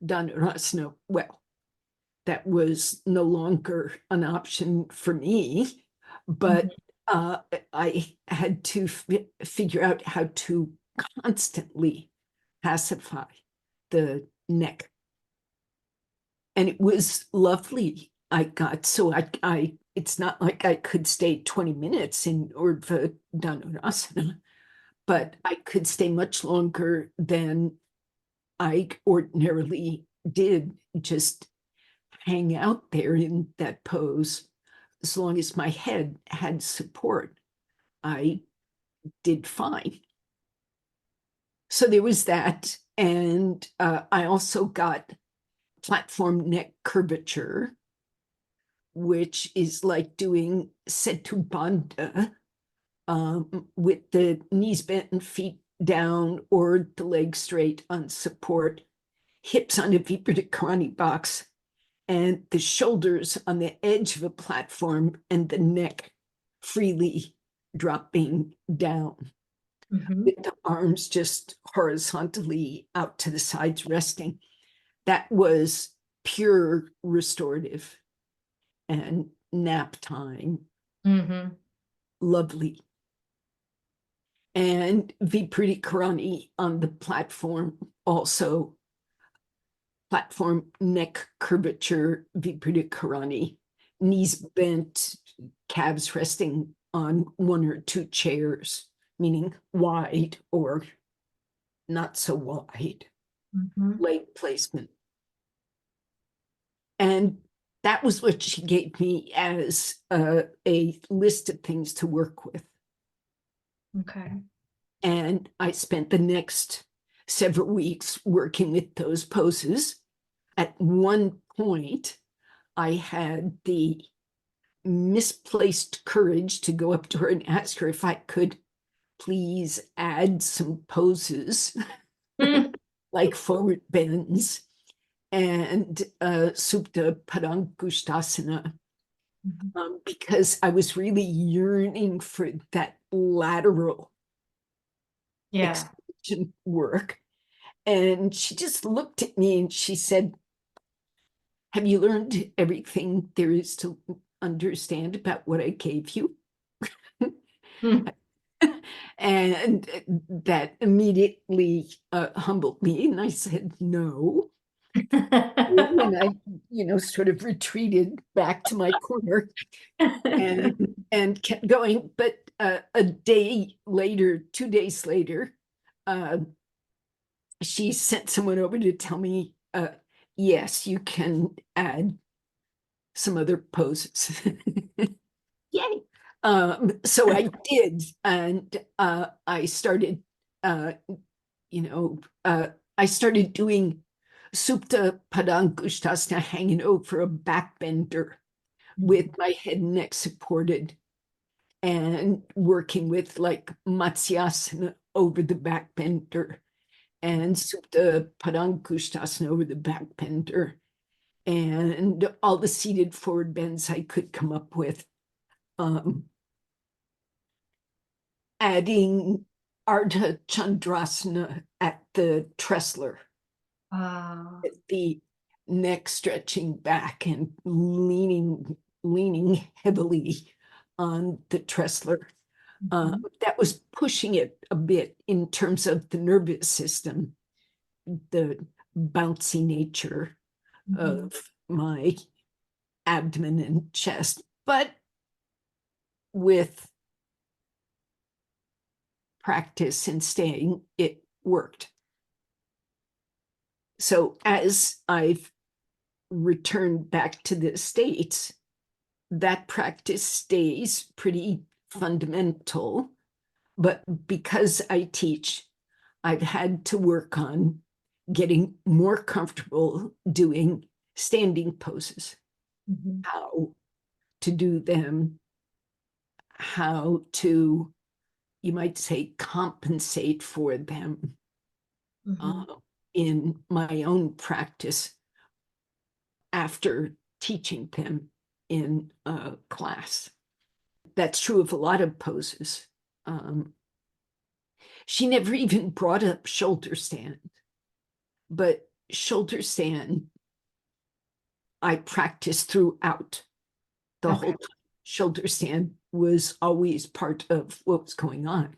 Dhanurasana. Well, that was no longer an option for me, but I had to figure out how to constantly pacify the neck. And it was lovely. It's not like I could stay 20 minutes in Urdhva Dhanurasana, but I could stay much longer than I ordinarily did, just hang out there in that pose. As long as my head had support, I did fine. So there was that. And I also got platform neck curvature, which is like doing Setu Bandha with the knees bent and feet down or the legs straight on support, hips on a Viparita Karani box, and the shoulders on the edge of a platform and the neck freely dropping down, Mm-hmm. with the arms just horizontally out to the sides resting. That was pure restorative and nap time. Mm-hmm. Lovely. And Viparita Karani on the platform, also platform neck curvature, Viparita Karani, knees bent, calves resting on one or two chairs, meaning wide or not so wide, Mm-hmm. leg placement. And that was what she gave me as a list of things to work with. Okay. And I spent the next several weeks working with those poses. At one point, I had the misplaced courage to go up to her and ask her if I could please add some poses like forward bends and Supta Padangusthasana, because I was really yearning for that lateral extension work. And she just looked at me and she said, have you learned everything there is to understand about what I gave you? And that immediately humbled me. And I said, no. And I, sort of retreated back to my corner and kept going. But a day later, 2 days later, she sent someone over to tell me, yes, you can add some other poses. Yay. So I did, and I started, I started doing Supta Padangusthasana hanging over a backbender with my head and neck supported, and working with like Matsyasana over the backbender and Supta Padangusthasana over the backbender, and all the seated forward bends I could come up with. Adding Ardha Chandrasana at the Tressler, the neck stretching back and leaning heavily on the Tressler. That was pushing it a bit in terms of the nervous system, the bouncy nature of my abdomen and chest, but with practice and staying, it worked. So as I've returned back to the States, that practice stays pretty fundamental. But because I teach, I've had to work on getting more comfortable doing standing poses, how to do them, how to, you might say, compensate for them in my own practice after teaching them in a class. That's true of a lot of poses. She never even brought up shoulder stand, but shoulder stand I practiced throughout the whole time. Shoulder stand was always part of what was going on.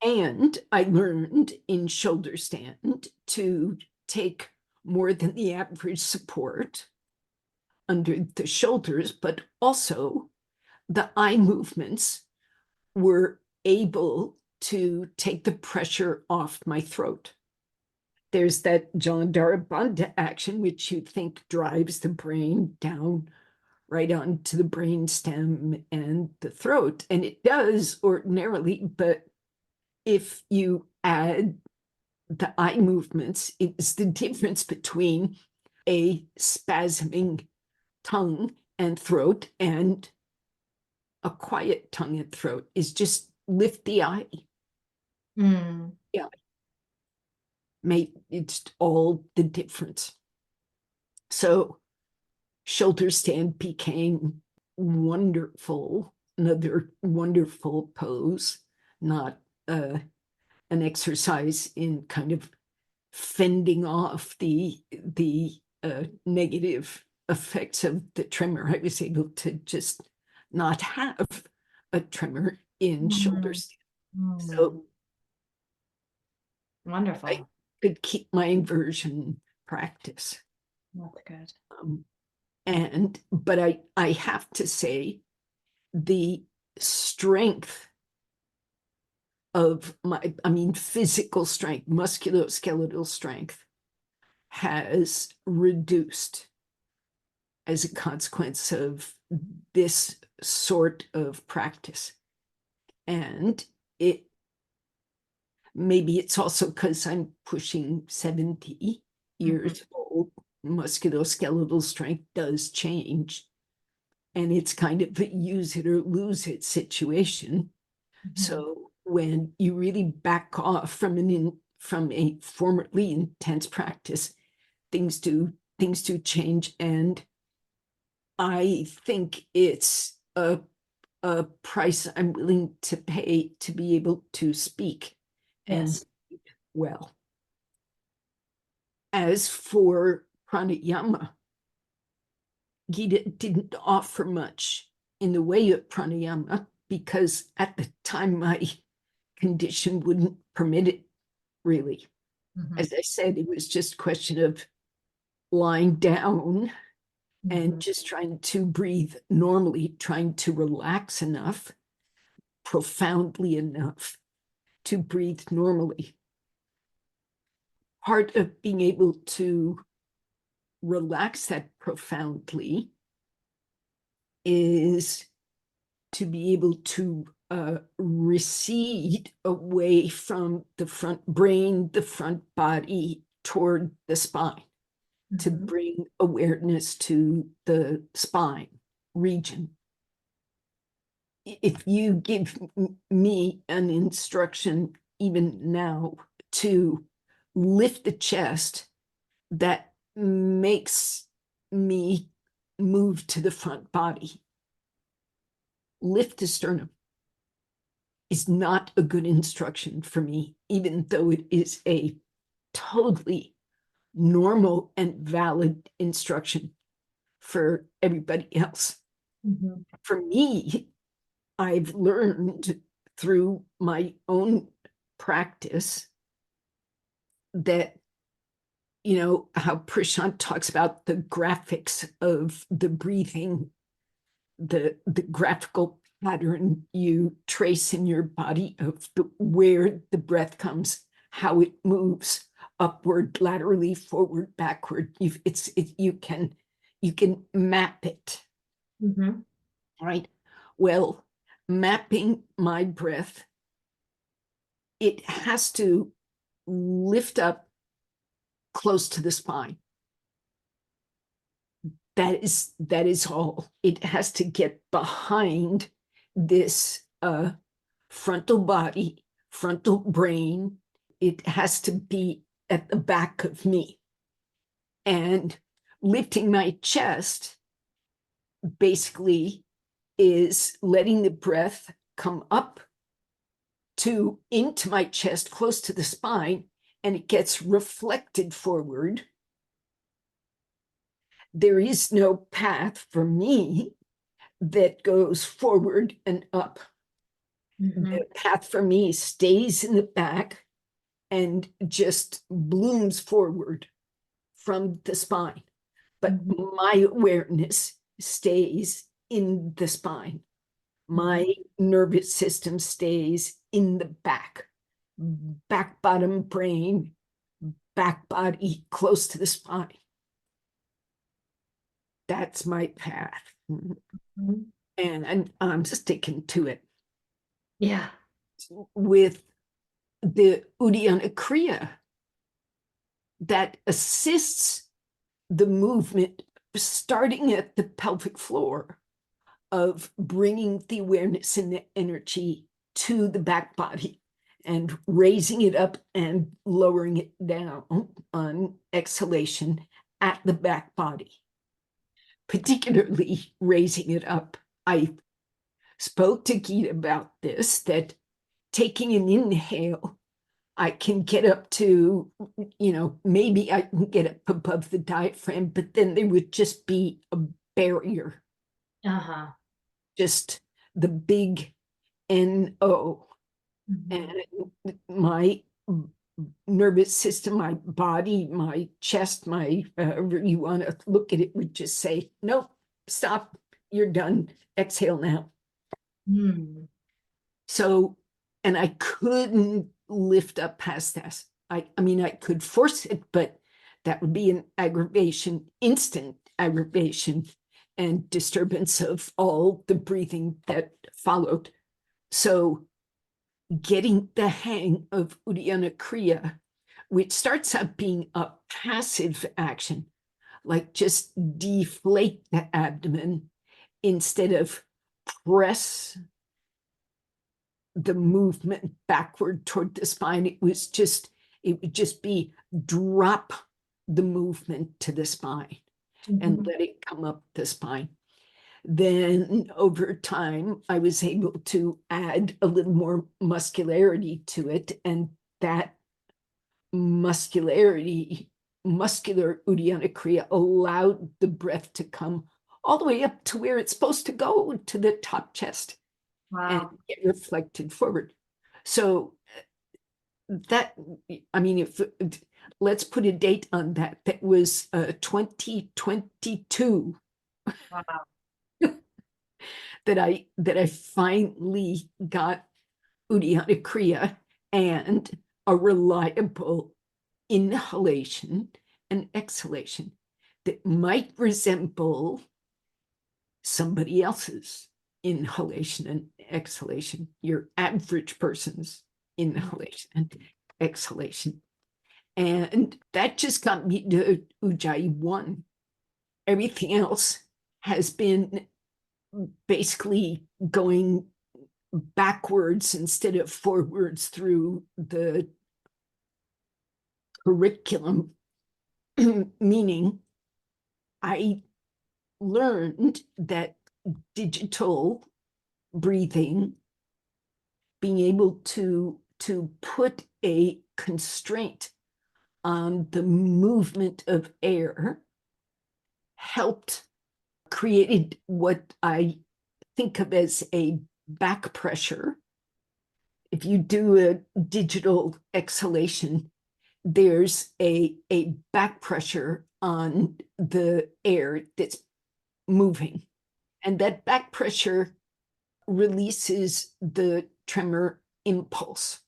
And I learned in shoulder stand to take more than the average support under the shoulders, but also the eye movements were able to take the pressure off my throat. There's that Jalandhara Bandha action, which you think drives the brain down right onto the brain stem and the throat. And it does ordinarily, but if you add the eye movements, it's the difference between a spasming tongue and throat and a quiet tongue and throat is just lift the eye. Yeah. It's all the difference. So shoulder stand became wonderful, another wonderful pose, not an exercise in kind of fending off the negative effects of the tremor. I was able to just not have a tremor in shoulder stand. So wonderful. I could keep my inversion practice. That's good. But I have to say, the strength of physical strength, musculoskeletal strength has reduced as a consequence of this sort of practice. And maybe it's also because I'm pushing 70 years old. Musculoskeletal strength does change. and it's kind of a use it or lose it situation. So when you really back off from a formerly intense practice, things do change, and I think it's a price I'm willing to pay to be able to speak and Yes. speak well. As for pranayama, Gita didn't offer much in the way of pranayama because at the time my condition wouldn't permit it, really. As I said, it was just a question of lying down and just trying to breathe normally, trying to relax enough, profoundly enough to breathe normally. Part of being able to relax that profoundly is to be able to recede away from the front brain, the front body, toward the spine, to bring awareness to the spine region. If you give me an instruction, even now, to lift the chest, that makes me move to the front body. Lift the sternum is not a good instruction for me, even though it is a totally normal and valid instruction for everybody else. For me, I've learned through my own practice that, you know, how Prashant talks about the graphics of the breathing, the graphical pattern you trace in your body of where the breath comes, how it moves upward, laterally, forward, backward. You can map it, right? Well, mapping my breath, it has to lift up close to the spine. That is all. It has to get behind this frontal body, frontal brain. It has to be at the back of me. And lifting my chest basically is letting the breath come up into my chest, close to the spine, and it gets reflected forward. There is no path for me that goes forward and up. The path for me stays in the back and just blooms forward from the spine. But my awareness stays in the spine. My nervous system stays in the back bottom brain, back body, close to the spine. That's my path. And I'm sticking to it. Yeah. With the Uddiyana Kriya that assists the movement, starting at the pelvic floor, of bringing the awareness and the energy to the back body and raising it up and lowering it down on exhalation at the back body, particularly raising it up. I spoke to Geeta about this, that taking an inhale, I can get up to, you know, maybe I can get up above the diaphragm, but then there would just be a barrier. Just the big NO. And my nervous system, my body, my chest, however you want to look at it, would just say, nope, stop, you're done, exhale now. So, and I couldn't lift up past that. I mean, I could force it, but that would be an aggravation, instant aggravation and disturbance of all the breathing that followed. So getting the hang of Uddiyana Kriya, which starts out being a passive action, like just deflate the abdomen, instead of press the movement backward toward the spine, it would just be drop the movement to the spine and let it come up the spine. Then over time, I was able to add a little more muscularity to it, and that muscular Uddiyana Kriya allowed the breath to come all the way up to where it's supposed to go, to the top chest. Wow. And get reflected forward. So that, I mean, if let's put a date on that. That was 2022. Wow. that I finally got Uddiyana Kriya and a reliable inhalation and exhalation that might resemble somebody else's inhalation and exhalation, your average person's inhalation and exhalation. And that just got me to Ujjayi 1. Everything else has been basically going backwards instead of forwards through the curriculum, meaning I learned that digital breathing, being able to put a constraint on the movement of air, created what I think of as a back pressure. If you do a digital exhalation, there's a back pressure on the air that's moving. And that back pressure releases the tremor impulse.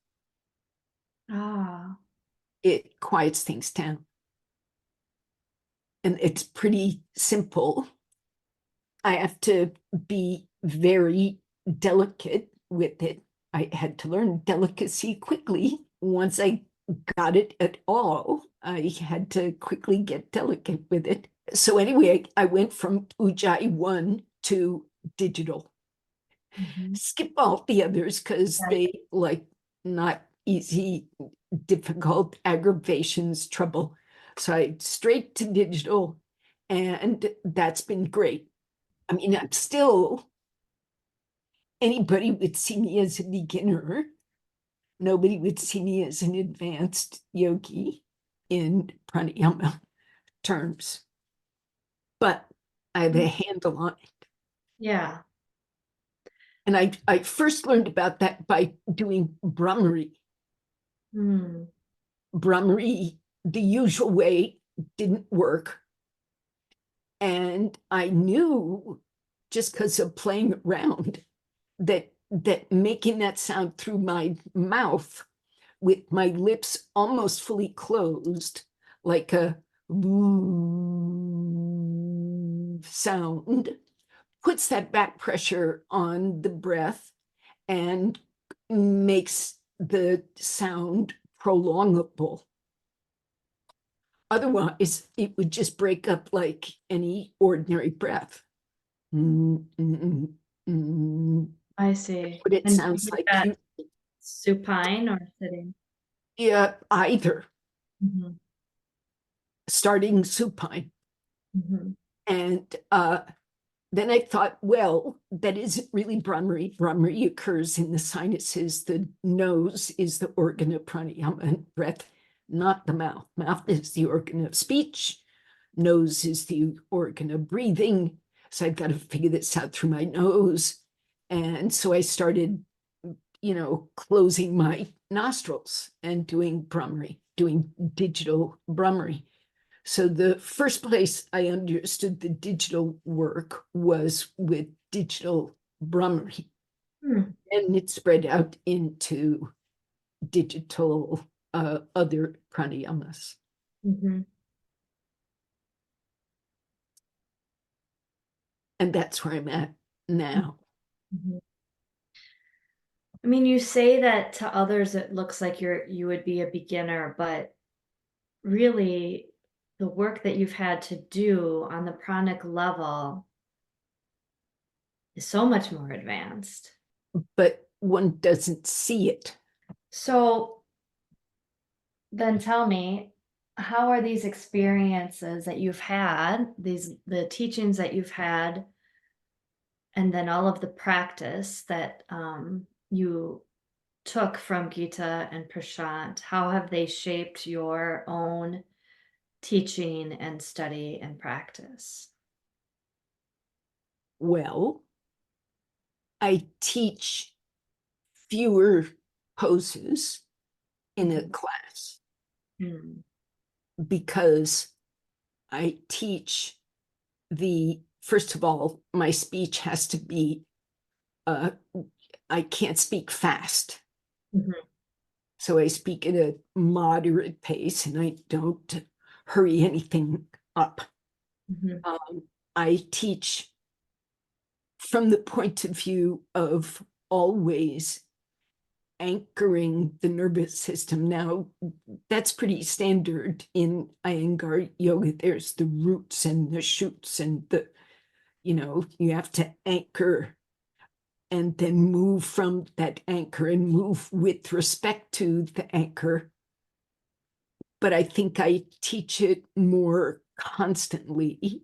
Ah. It quiets things down. And it's pretty simple. I have to be very delicate with it. I had to learn delicacy quickly. Once I got it at all, I had to quickly get delicate with it. So anyway, I went from Ujjayi 1 to digital. Skip all the others because they not easy, difficult, aggravations, trouble. So I straight to digital, and that's been great. I mean, I'm still, anybody would see me as a beginner. Nobody would see me as an advanced yogi in pranayama terms. But I have a handle on it. Yeah. And I first learned about that by doing Brahmari. Brahmari, the usual way, didn't work. And I knew, just because of playing around, that making that sound through my mouth with my lips almost fully closed, like a sound, puts that back pressure on the breath and makes the sound prolongable. Otherwise, it would just break up like any ordinary breath. I see. But it sounds like supine or sitting? Yeah, either. Starting supine. And then I thought, well, that isn't really Brahmari. Brahmari occurs in the sinuses. The nose is the organ of pranayama and breath, not the mouth. Mouth is the organ of speech. Nose is the organ of breathing. So I've got to figure this out through my nose. And so I started, closing my nostrils and doing Brahmari, doing digital Brahmari. So the first place I understood the digital work was with digital Brahmari. And it spread out into digital other pranayamas. And that's where I'm at now. I mean, you say that to others, it looks like you would be a beginner, but really the work that you've had to do on the pranic level so much more advanced. but one doesn't see it. So then tell me, how are these experiences that you've had, the teachings that you've had, and then all of the practice that you took from Geeta and Prashant, how have they shaped your own teaching and study and practice? Well, I teach fewer poses in a class Mm. because I teach first of all, my speech has to be, I can't speak fast. Mhm. So I speak at a moderate pace and I don't hurry anything up. Mhm. I teach from the point of view of always anchoring the nervous system. Now, that's pretty standard in Iyengar yoga. There's the roots and the shoots and you have to anchor and then move from that anchor and move with respect to the anchor. But I think I teach it more constantly.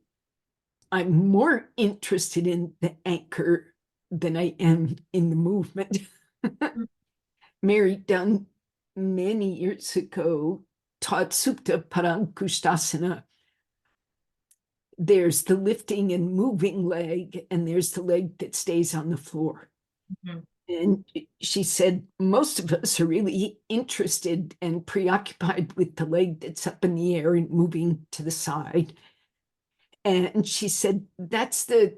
I'm more interested in the anchor than I am in the movement. Mary Dunn, many years ago, taught Supta Parankustasana. There's the lifting and moving leg, and there's the leg that stays on the floor. Mhm. And she said, most of us are really interested and preoccupied with the leg that's up in the air and moving to the side. And she said, that's the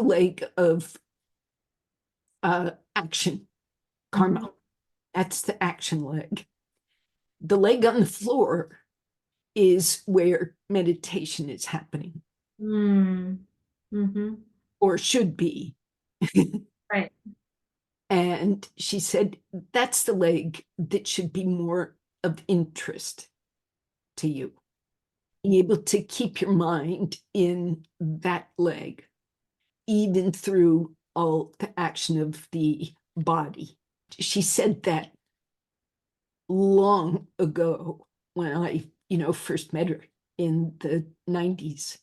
leg of action, karma. Mhm. That's the action leg. The leg on the floor is where meditation is happening, Mm. Mhm. or should be. Right. And she said, that's the leg that should be more of interest to you. Being able to keep your mind in that leg, even through all the action of the body. She said that long ago when I, first met her in the 90s.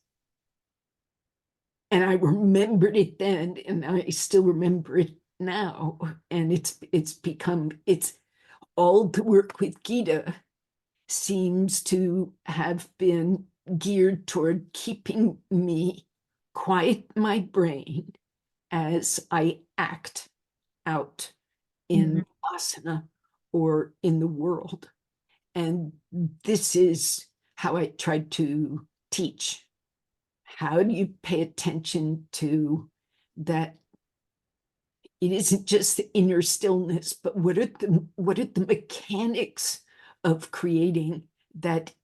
And I remembered it then, and I still remember it now. And it's all the work with Geeta seems to have been geared toward keeping me quiet my brain as I act out in Mhm. asana or in the world. And this is how I tried to teach. How do you pay attention to that? It isn't just the inner stillness, but what are the mechanics of creating that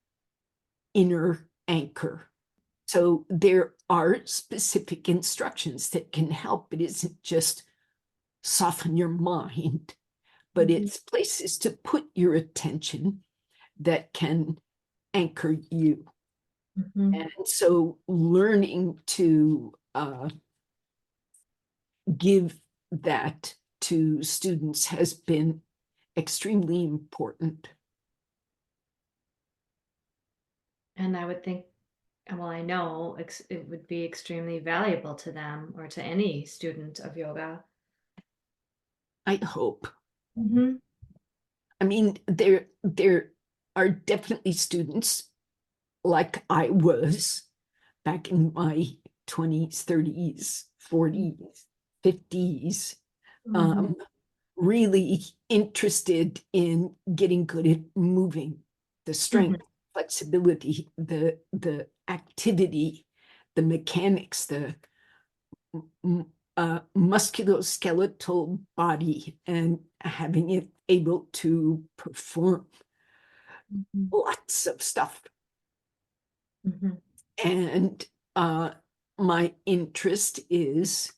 inner anchor? So there are specific instructions that can help. It isn't just soften your mind, but Mhm. it's places to put your attention that can anchor you. Mhm. And so learning to give that to students has been extremely important. And I would think, well, I know it would be extremely valuable to them or to any student of yoga. I hope. Mhm. I mean, there are definitely students like I was back in my 20s, 30s, 40s, 50s, Mhm. um, really interested in getting good at moving, the Mhm. strength, flexibility, the activity, the mechanics, the musculoskeletal body, and having it able to perform Mhm. lots of stuff. Mhm. And my interest is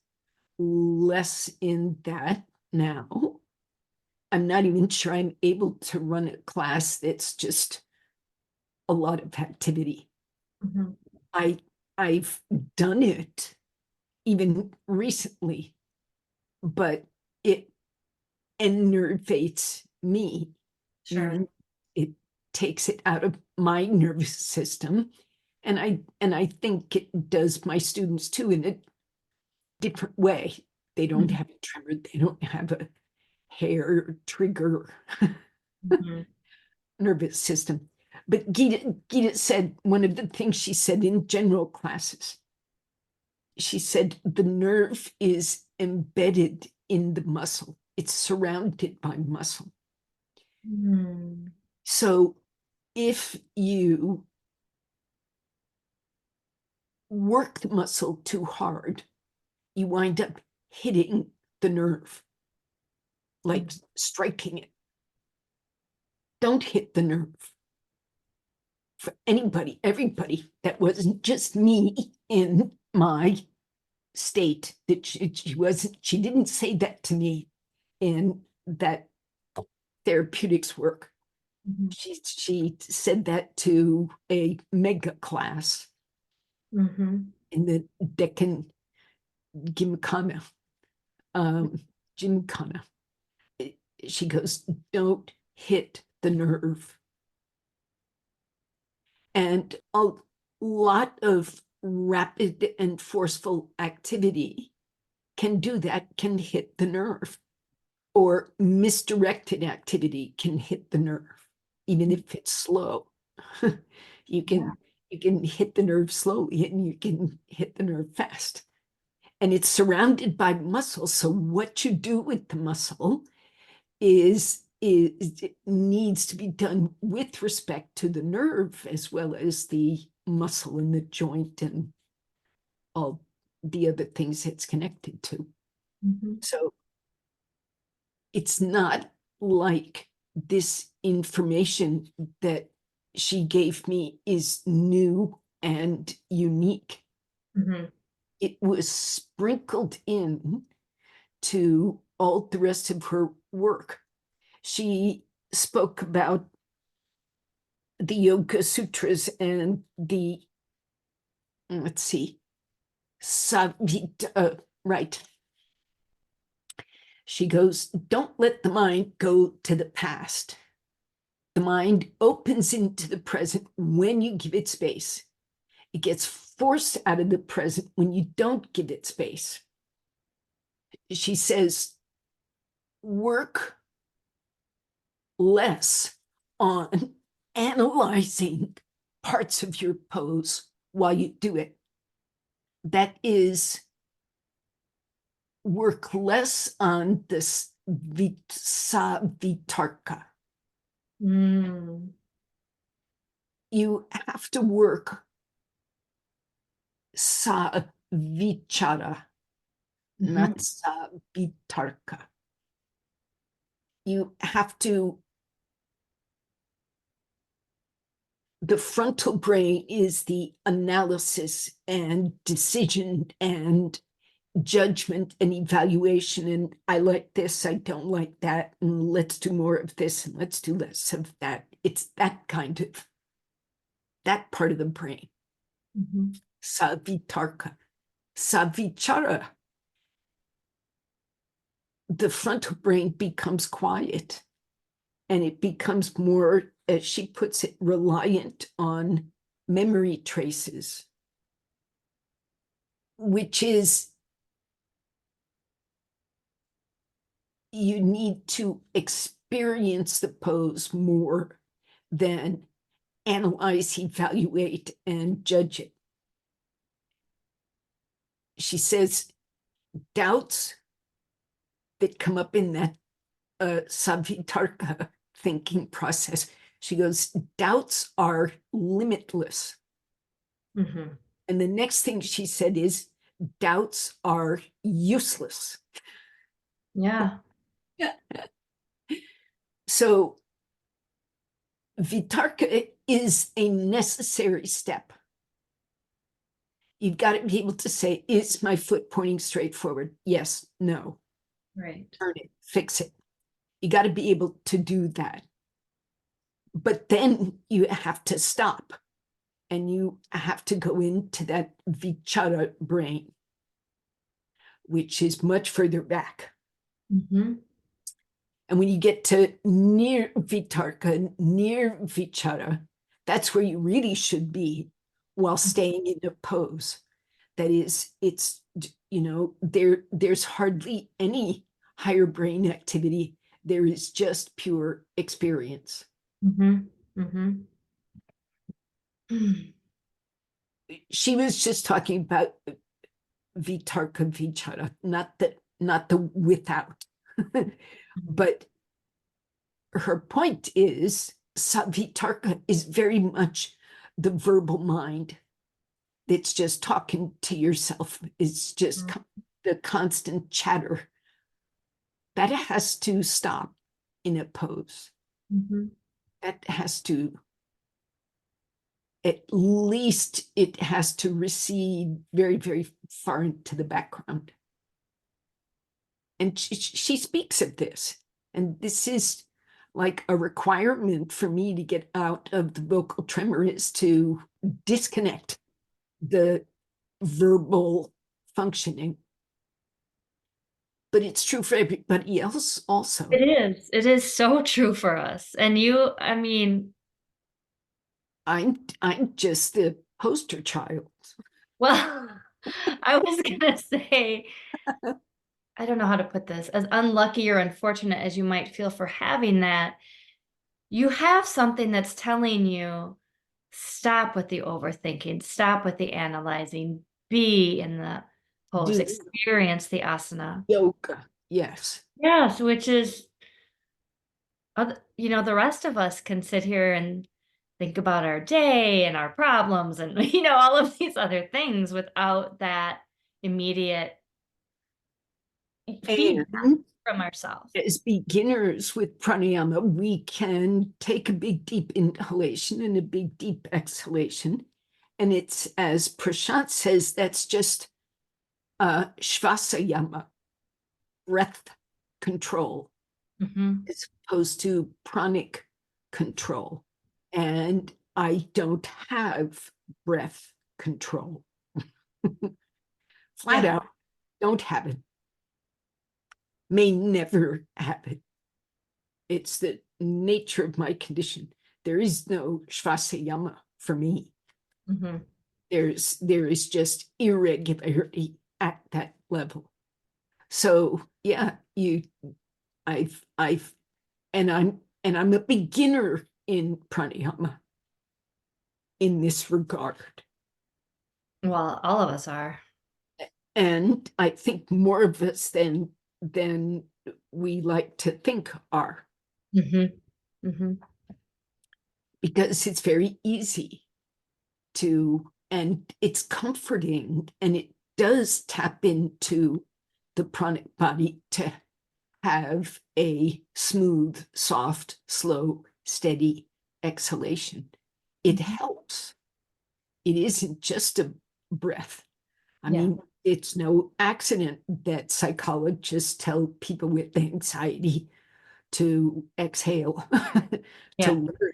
less in that now. I'm not even sure I'm able to run a class that's just a lot of activity. Mhm. I I've done it even recently, but it innervates me. Sure. meaning it takes it out of my nervous system. And I think it does my students too in a different way. They don't have a tremor, they don't have a hair trigger Mhm. nervous system. But Geeta said, one of the things she said in general classes, she said the nerve is embedded in the muscle. It's surrounded by muscle. Mm. So if you work the muscle too hard, you wind up hitting the nerve, like striking it. Don't hit the nerve. For anybody, everybody, that wasn't just me in my state, that she didn't say that to me in that therapeutics work. Mhm. She said that to a mega class Mhm. in the Deccan Gymkhana. Gymkhana. She goes, don't hit the nerve. And a lot of rapid and forceful activity can do that, can hit the nerve, or misdirected activity can hit the nerve, even if it's slow. you can hit the nerve slowly and you can hit the nerve fast. And it's surrounded by muscle. So what you do with the muscle is it needs to be done with respect to the nerve as well as the muscle and the joint and all the other things it's connected to. Mhm. So it's not like this information that she gave me is new and unique. Mhm. It was sprinkled in to all the rest of her work. She spoke about the Yoga Sutras and the, let's see, Savita, right. She goes, don't let the mind go to the past. The mind opens into the present when you give it space. It gets forced out of the present when you don't give it space. She says, work less on analyzing parts of your pose while you do it. That is, work less on this vitarka. Mm. You have to work sa vichara, not sa vitarka. You have to, the frontal brain is the analysis and decision and judgment and evaluation, and I like this, I don't like that, and let's do more of this and let's do less of that. It's that kind of, that part of the brain. Mhm. Savitarka. Savichara. The frontal brain becomes quiet and it becomes more, as she puts it, reliant on memory traces, which is, you need to experience the pose more than analyze, evaluate, and judge it. She says doubts that come up in that Savitarka thinking process, she goes, doubts are limitless. Mhm. And the next thing she said is, doubts are useless. Yeah. So vitarka is a necessary step. You've got to be able to say, is my foot pointing straight forward? Yes, no. Right. Turn it, fix it. You got to be able to do that. But then you have to stop and you have to go into that vichara brain. which is much further back. Mm-hmm. And when you get to near vitarka, near vichara, that's where you really should be while staying in a pose. That is, it's, there's hardly any higher brain activity. There is just pure experience. Mm-hmm. Mm-hmm. She was just talking about vitarka vichara, not the without. But her point is vitarka is very much the verbal mind that's just talking to yourself. It's just the constant chatter. That has to stop in a pose. Mm-hmm. That has to, at least it has to recede very, very far into the background. And she speaks of this. And this is like a requirement for me to get out of the vocal tremor, is to disconnect the verbal functioning. But it's true for everybody else also. It is. It is so true for us. And you, I mean, I'm just the poster child. well, I was gonna say, I don't know how to put this, as unlucky or unfortunate as you might feel for having that, you have something that's telling you, stop with the overthinking, stop with the analyzing, be in the pose, Do experience the asana. yoga, yes. Yes, which is, the rest of us can sit here and think about our day and our problems and, all of these other things without that immediate feedback And from ourselves. as beginners with pranayama, we can take a big deep inhalation and a big deep exhalation. And it's, as Prashant says, that's just shvasayama, breath control, as opposed to pranic control. And I don't have breath control. Flat out, don't have it. May never have it. It's the nature of my condition. There is no shvasayama for me. There is just irregularity at that level. So yeah, I'm a beginner in pranayama in this regard. Well, all of us are. And I think more of us than we like to think are. Because it's very easy to, and it's comforting, and it does tap into the pranic body to have a smooth, soft, slow, steady exhalation. It helps. It isn't just a breath. I mean, it's no accident that psychologists tell people with anxiety to exhale, to learn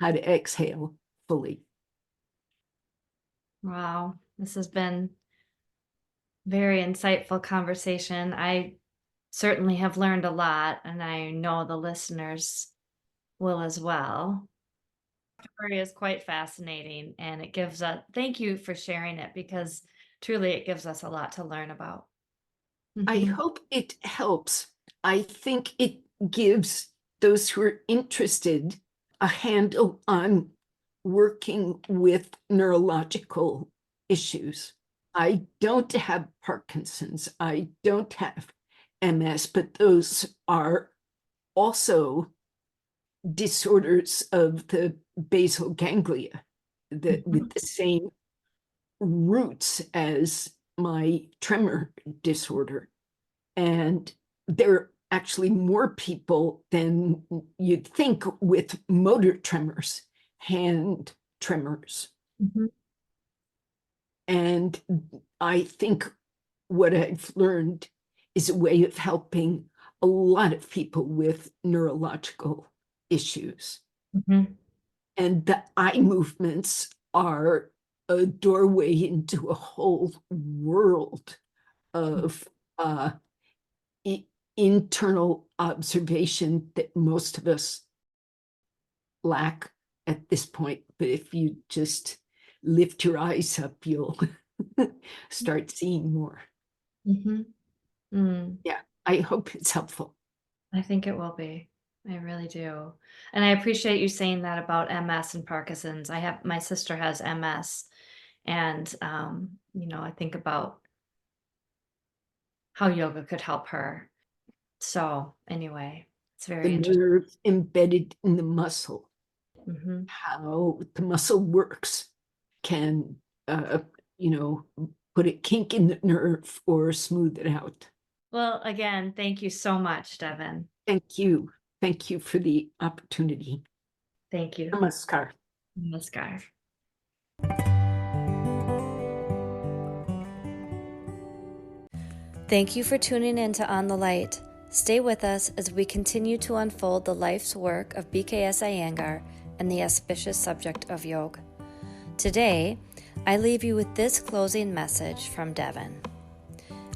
how to exhale fully. Wow, this has been very insightful conversation. I certainly have learned a lot, and I know the listeners will as well. The story is quite fascinating, and it gives us, thank you for sharing it, because truly it gives us a lot to learn about. I hope it helps. I think it gives those who are interested a handle on working with neurological issues. I don't have Parkinson's. I don't have MS, but those are also disorders of the basal ganglia with the same roots as my tremor disorder. And there are actually more people than you'd think with motor tremors, hand tremors. And I think what I've learned is a way of helping a lot of people with neurological issues. And the eye movements are a doorway into a whole world of internal observation that most of us lack at this point. But if you just lift your eyes up, you'll start seeing more. Yeah, I hope it's helpful. I think it will be. I really do. And I appreciate you saying that about MS and Parkinson's. My sister has MS, and I think about how yoga could help her. So anyway, it's very The interesting. nerve embedded in the muscle, Mhm. how the muscle works can, put a kink in the nerve or smooth it out. Well, again, thank you so much, Devon. Thank you. Thank you for the opportunity. Thank you. Namaskar. Namaskar. Thank you for tuning in to On the Light. Stay with us as we continue to unfold the life's work of BKS Iyengar and the auspicious subject of yoga. Today, I leave you with this closing message from Devon.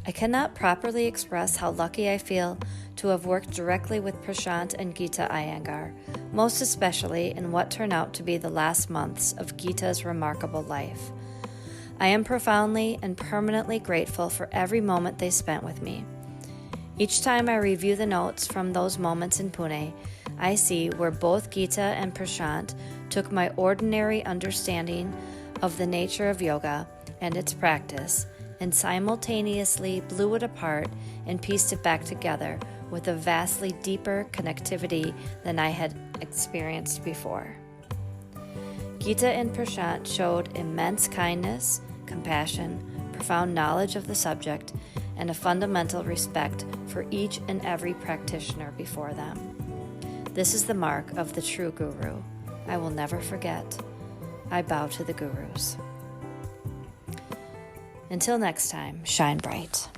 I cannot properly express how lucky I feel to have worked directly with Prashant and Geeta Iyengar, most especially in what turned out to be the last months of Geeta's remarkable life. I am profoundly and permanently grateful for every moment they spent with me. Each time I review the notes from those moments in Pune, I see where both Geeta and Prashant took my ordinary understanding of the nature of yoga and its practice and simultaneously blew it apart and pieced it back together with a vastly deeper connectivity than I had experienced before. Geeta and Prashant showed immense kindness, compassion, profound knowledge of the subject, and a fundamental respect for each and every practitioner before them. This is the mark of the true guru. I will never forget. I bow to the gurus. Until next time, shine bright.